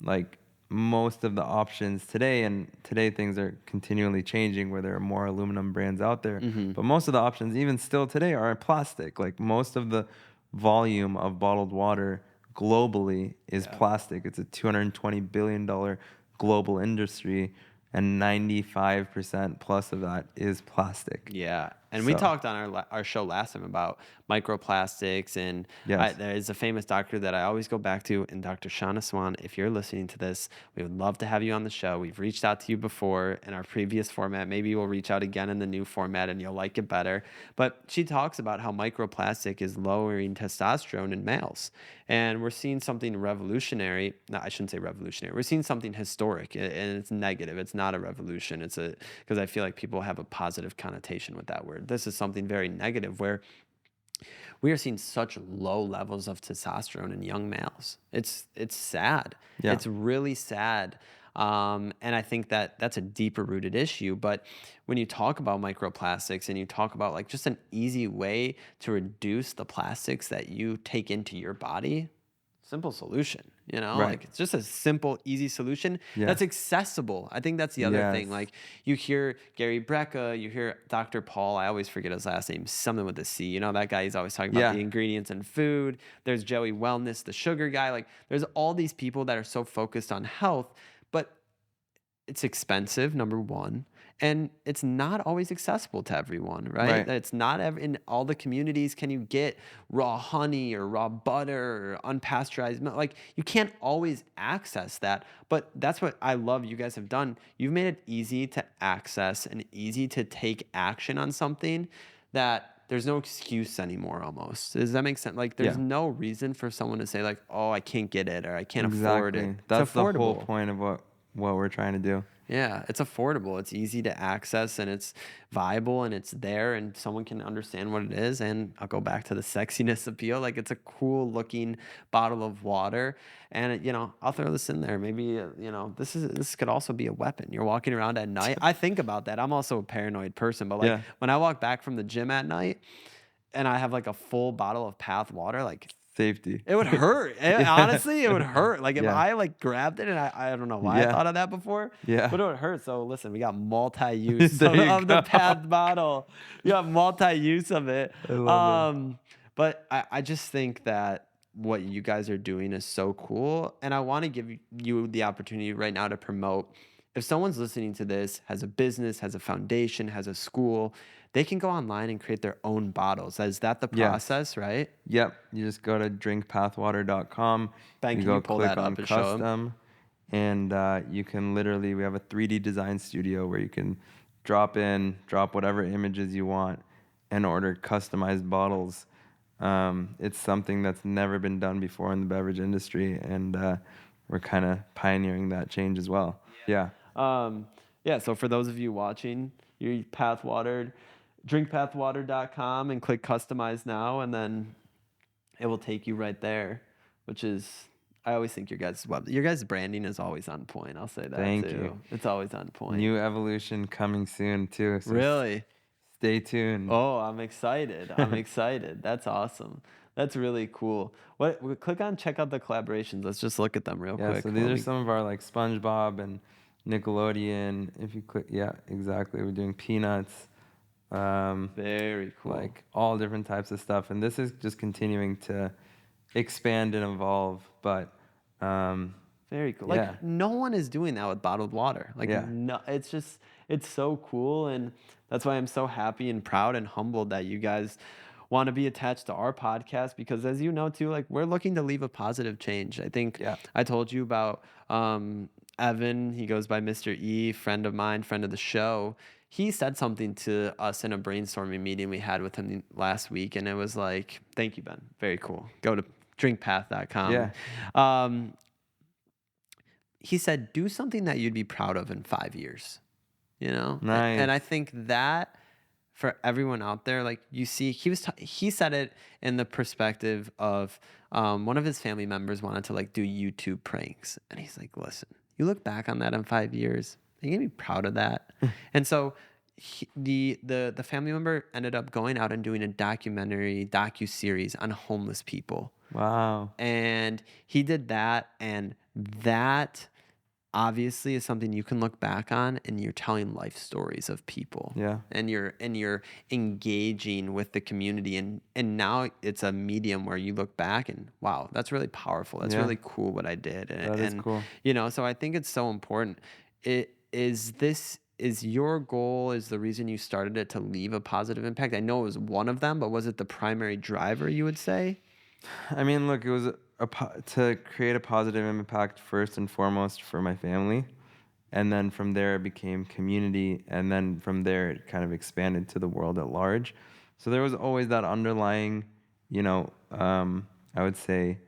like most of the options today, and today things are continually changing where there are more aluminum brands out there, but most of the options even still today are plastic. Like most of the volume of bottled water globally is plastic. It's a $220 billion global industry, and 95% plus of that is plastic. Yeah. And we So- talked on our show last time about microplastics. And Yes. there is a famous doctor that I always go back to, and Dr. Shauna Swan. If you're listening to this, we would love to have you on the show. We've reached out to you before in our previous format. Maybe we'll reach out again in the new format and you'll like it better. But she talks about how microplastic is lowering testosterone in males. And we're seeing something revolutionary. No, I shouldn't say revolutionary. We're seeing something historic, and it's negative. It's not a revolution. It's because I feel like people have a positive connotation with that word. This is something very negative where we are seeing such low levels of testosterone in young males. It's sad. Yeah. It's really sad. And I think that that's a deeper rooted issue. But when you talk about microplastics and you talk about like just an easy way to reduce the plastics that you take into your body, simple solution, you know, Right. like it's just a simple, easy solution Yeah. that's accessible. I think that's the other thing. Yes. Like you hear Gary Brecka, you hear Dr. Paul, I always forget his last name, something with a C. You know, that guy, he's always talking about Yeah. the ingredients in food. There's Joey Wellness, the sugar guy. Like there's all these people that are so focused on health, but it's expensive, number one, and it's not always accessible to everyone, right? Right. It's not in all the communities can you get raw honey or raw butter or unpasteurized milk. Like you can't always access that, but that's what I love you guys have done. You've made it easy to access and easy to take action on something that there's no excuse anymore almost. Does that make sense? Like there's Yeah. no reason for someone to say like, oh, I can't get it or I can't afford it. Exactly. It's That's the whole affordable. point of what we're trying to do. Yeah, it's affordable. It's easy to access and it's viable and it's there and someone can understand what it is. And I'll go back to the sexiness appeal. Like it's a cool looking bottle of water. And, you know, I'll throw this in there. Maybe, you know, this could also be a weapon. You're walking around at night. I think about that. I'm also a paranoid person, but like Yeah. when I walk back from the gym at night and I have like a full bottle of Path water, like Safety. it would hurt. Honestly, it would hurt. Like if Yeah. I like grabbed it and I don't know why I Yeah. thought of that before. Yeah. But it would hurt. So listen, we got multi-use There you of the go. Path bottle. We got multi-use of it. I love But I just think that what you guys are doing is so cool. And I want to give you the opportunity right now to promote. If someone's listening to this, has a business, has a foundation, has a school, they can go online and create their own bottles. Is that the Yes. process, right? Yep. You just go to drinkpathwater.com. Ben, you can go you pull click that on up and show 'em? custom, and you can literally, we have a 3D design studio where you can drop whatever images you want and order customized bottles. It's something that's never been done before in the beverage industry, and we're kind of pioneering that change as well. Yeah. Yeah, so for those of you watching, you Pathwater, drinkpathwater.com and click customize now, and then it will take you right there, which is, I always think your guys' branding is always on point. I'll say that Thank too. you. It's always on point. New evolution coming soon too. So Really? stay tuned. Oh, I'm excited. I'm excited. That's awesome. That's really cool. Click on check out the collaborations. Let's just look at them real Yeah, quick. so these are some of our like SpongeBob and Nickelodeon. If you click, yeah, exactly. We're doing Peanuts. Very cool. Like all different types of stuff, and this is just continuing to expand and evolve. But very cool. yeah. Like no one is doing that with bottled water. Like Yeah. no, it's so cool, and that's why I'm so happy and proud and humbled that you guys want to be attached to our podcast, because as you know too, like we're looking to leave a positive change. I think Yeah. I told you about Evan. He goes by Mr. E, friend of mine, friend of the show. He said something to us in a brainstorming meeting we had with him last week, and it was like, "Thank you, Ben. Very cool. Go to drinkpath.com." Yeah. He said, "Do something that you'd be proud of in 5 years." You know, and I Nice. think that for everyone out there, like you see, he said it in the perspective of one of his family members wanted to like do YouTube pranks, and he's like, "Listen, you look back on that in 5 years, are you gonna be proud of that?" And so the family member ended up going out and doing a docu series on homeless people. Wow. And he did that, and that obviously is something you can look back on, and you're telling life stories of people. Yeah. And you're engaging with the community, and now it's a medium where you look back and wow, that's really powerful. That's Yeah. really cool what I did. That is cool. You know, so I think it's so important. Is your goal, is the reason you started it to leave a positive impact? I know it was one of them, but was it the primary driver, you would say? I mean, look, it was to create a positive impact first and foremost for my family, and then from there it became community, and then from there it kind of expanded to the world at large. So there was always that underlying, I would say,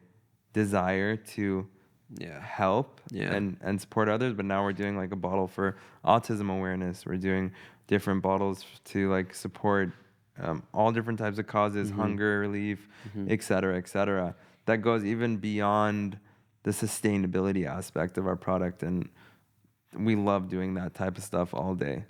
desire to help and support others. But now we're doing like a bottle for autism awareness. We're doing different bottles to like support all different types of causes, hunger relief, et cetera, et cetera. That goes even beyond the sustainability aspect of our product, and we love doing that type of stuff all day.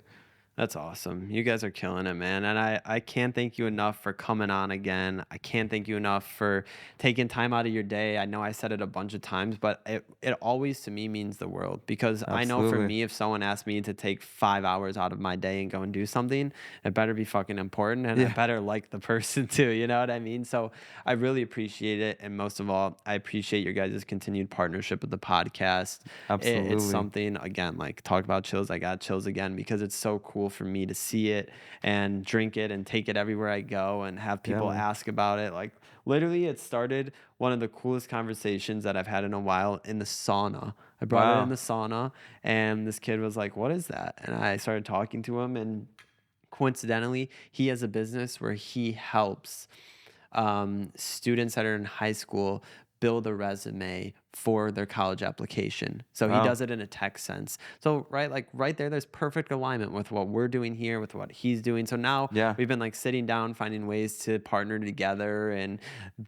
That's awesome. You guys are killing it, man. And I can't thank you enough for coming on again. I can't thank you enough for taking time out of your day. I know I said it a bunch of times, but it always to me means the world, because I know for Absolutely. me, if someone asked me to take 5 hours out of my day and go and do something, it better be fucking important, and I better like the person too. You know what I mean? So I really appreciate it. And most of all, I appreciate your guys' continued partnership with the podcast. Absolutely. It's something, again, like talk about chills. I got chills again, because it's so cool for me to see it and drink it and take it everywhere I go and have people ask about it. Like literally it started one of the coolest conversations that I've had in a while in the sauna. I brought it in the sauna, and this kid was like, "What is that?" And I started talking to him, and coincidentally, he has a business where he helps students that are in high school build a resume for their college application. So he does it in a tech sense. So right there, there's perfect alignment with what we're doing here, with what he's doing. So now we've been like sitting down, finding ways to partner together and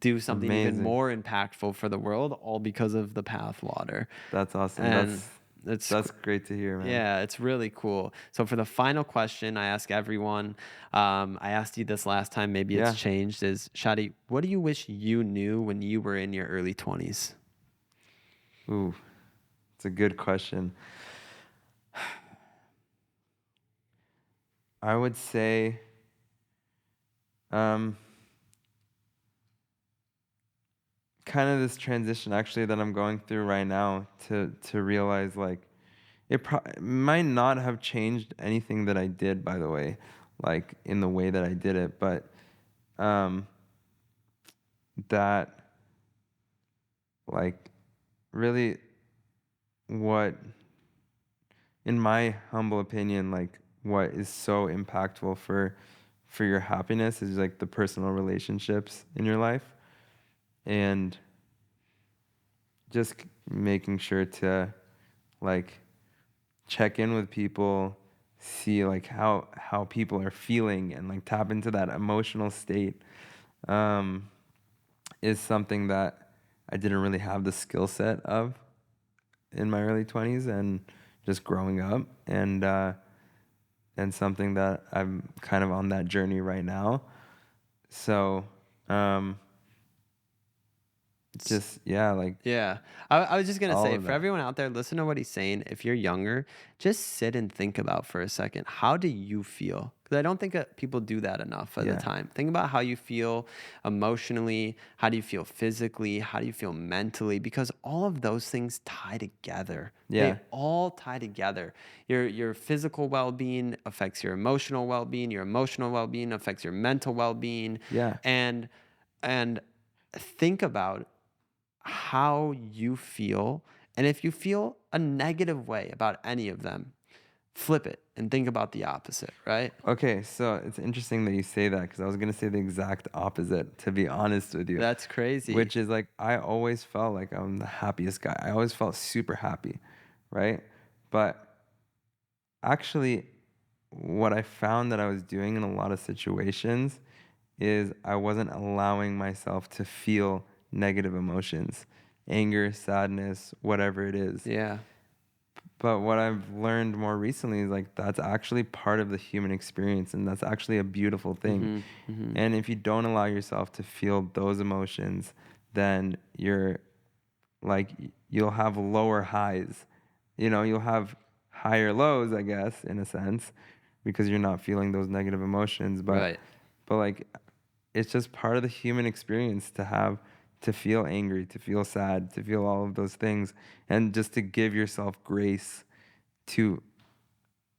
do something even more impactful for the world, all because of the Pathwater. That's awesome. And that's great to hear, man. Yeah, it's really cool. So for the final question, I ask everyone, I asked you this last time, maybe it's changed, is Shadi, what do you wish you knew when you were in your early 20s? Ooh, it's a good question. I would say kind of this transition actually that I'm going through right now to realize like it might not have changed anything that I did, by the way, like in the way that I did it, but that like really what, in my humble opinion, like what is so impactful for your happiness is like the personal relationships in your life, and just making sure to like check in with people, see like how people are feeling, and like tap into that emotional state, is something that I didn't really have the skill set of in my early 20s and just growing up, and something that I'm kind of on that journey right now. So just like Yeah. I was just going to all say, of for that. everyone out there, listen to what he's saying. If you're younger, just sit and think about for a second, how do you feel? Because I don't think people do that enough at the Yeah. time. Think about how you feel emotionally. How do you feel physically? How do you feel mentally? Because all of those things tie together. Yeah. They all tie together. Your physical well-being affects your emotional well-being. Your emotional well-being affects your mental well-being. Yeah. And think about how you feel. And if you feel a negative way about any of them, flip it and think about the opposite, right? Okay, so it's interesting that you say that, because I was gonna say the exact opposite, to be honest with you. That's crazy. Which is like, I always felt like I'm the happiest guy. I always felt super happy, right? But actually, what I found that I was doing in a lot of situations is I wasn't allowing myself to feel negative emotions, anger, sadness, whatever it is. Yeah. But what I've learned more recently is like, that's actually part of the human experience, and that's actually a beautiful thing. And if you don't allow yourself to feel those emotions, then you'll have lower highs. You'll have higher lows, I guess, in a sense, because you're not feeling those negative emotions. Right. But like, it's just part of the human experience to feel angry, to feel sad, to feel all of those things, and just to give yourself grace to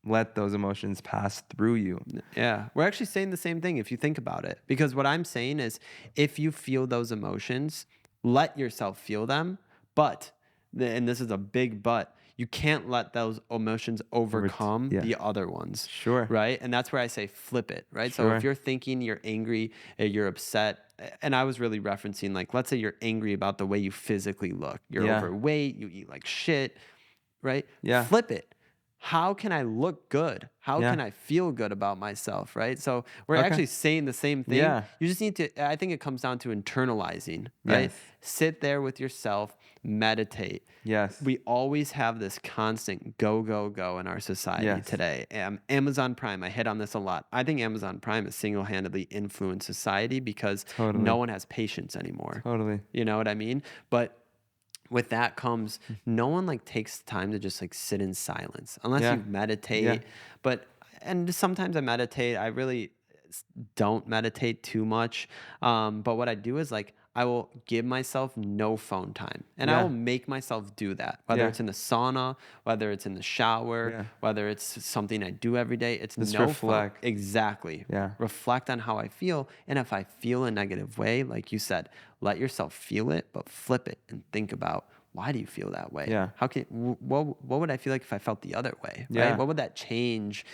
let those emotions pass through you. Yeah. We're actually saying the same thing if you think about it. Because what I'm saying is, if you feel those emotions, let yourself feel them. But, and this is a big but, you can't let those emotions overcome yeah. the other ones. Sure. Right? And that's where I say flip it, right? So Sure. if you're thinking you're angry, you're upset, and I was really referencing, like, let's say you're angry about the way you physically look. You're Yeah. overweight, you eat like shit, right? Yeah. Flip it. How can I look good? How Yeah. can I feel good about myself, right? So we're Okay. actually saying the same thing. Yeah. You just need to, I think it comes down to internalizing, right? Yes. Sit there with yourself, meditate. Yes. We always have this constant go, go, go in our society Yes. today. Amazon Prime, I hit on this a lot. I think Amazon Prime has single-handedly influenced society because Totally. no one has patience anymore. Totally. You know what I mean? But with that comes, no one like takes time to just like sit in silence unless Yeah. you meditate. Yeah. And sometimes I meditate. I really don't meditate too much. But what I do is like, I will give myself no phone time, and I Yeah. will make myself do that, whether Yeah. it's in the sauna, whether it's in the shower, Yeah. whether it's something I do every day. It's Just no reflect. phone. Exactly. Yeah. Reflect on how I feel. And if I feel a negative way, like you said, let yourself feel it, but flip it and think about, why do you feel that way? Yeah. How can what would I feel like if I felt the other way? Right? Yeah. What would that change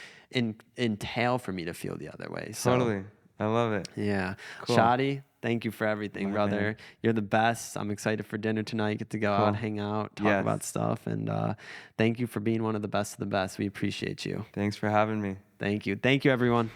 entail for me to feel the other way? So, Totally. I love it. yeah. Cool. Shadi, thank you for everything, My brother. man. You're the best. I'm excited for dinner tonight. Get to go out, Cool. hang out, talk Yes. about stuff. And thank you for being one of the best of the best. We appreciate you. Thanks for having me. Thank you. Thank you, everyone.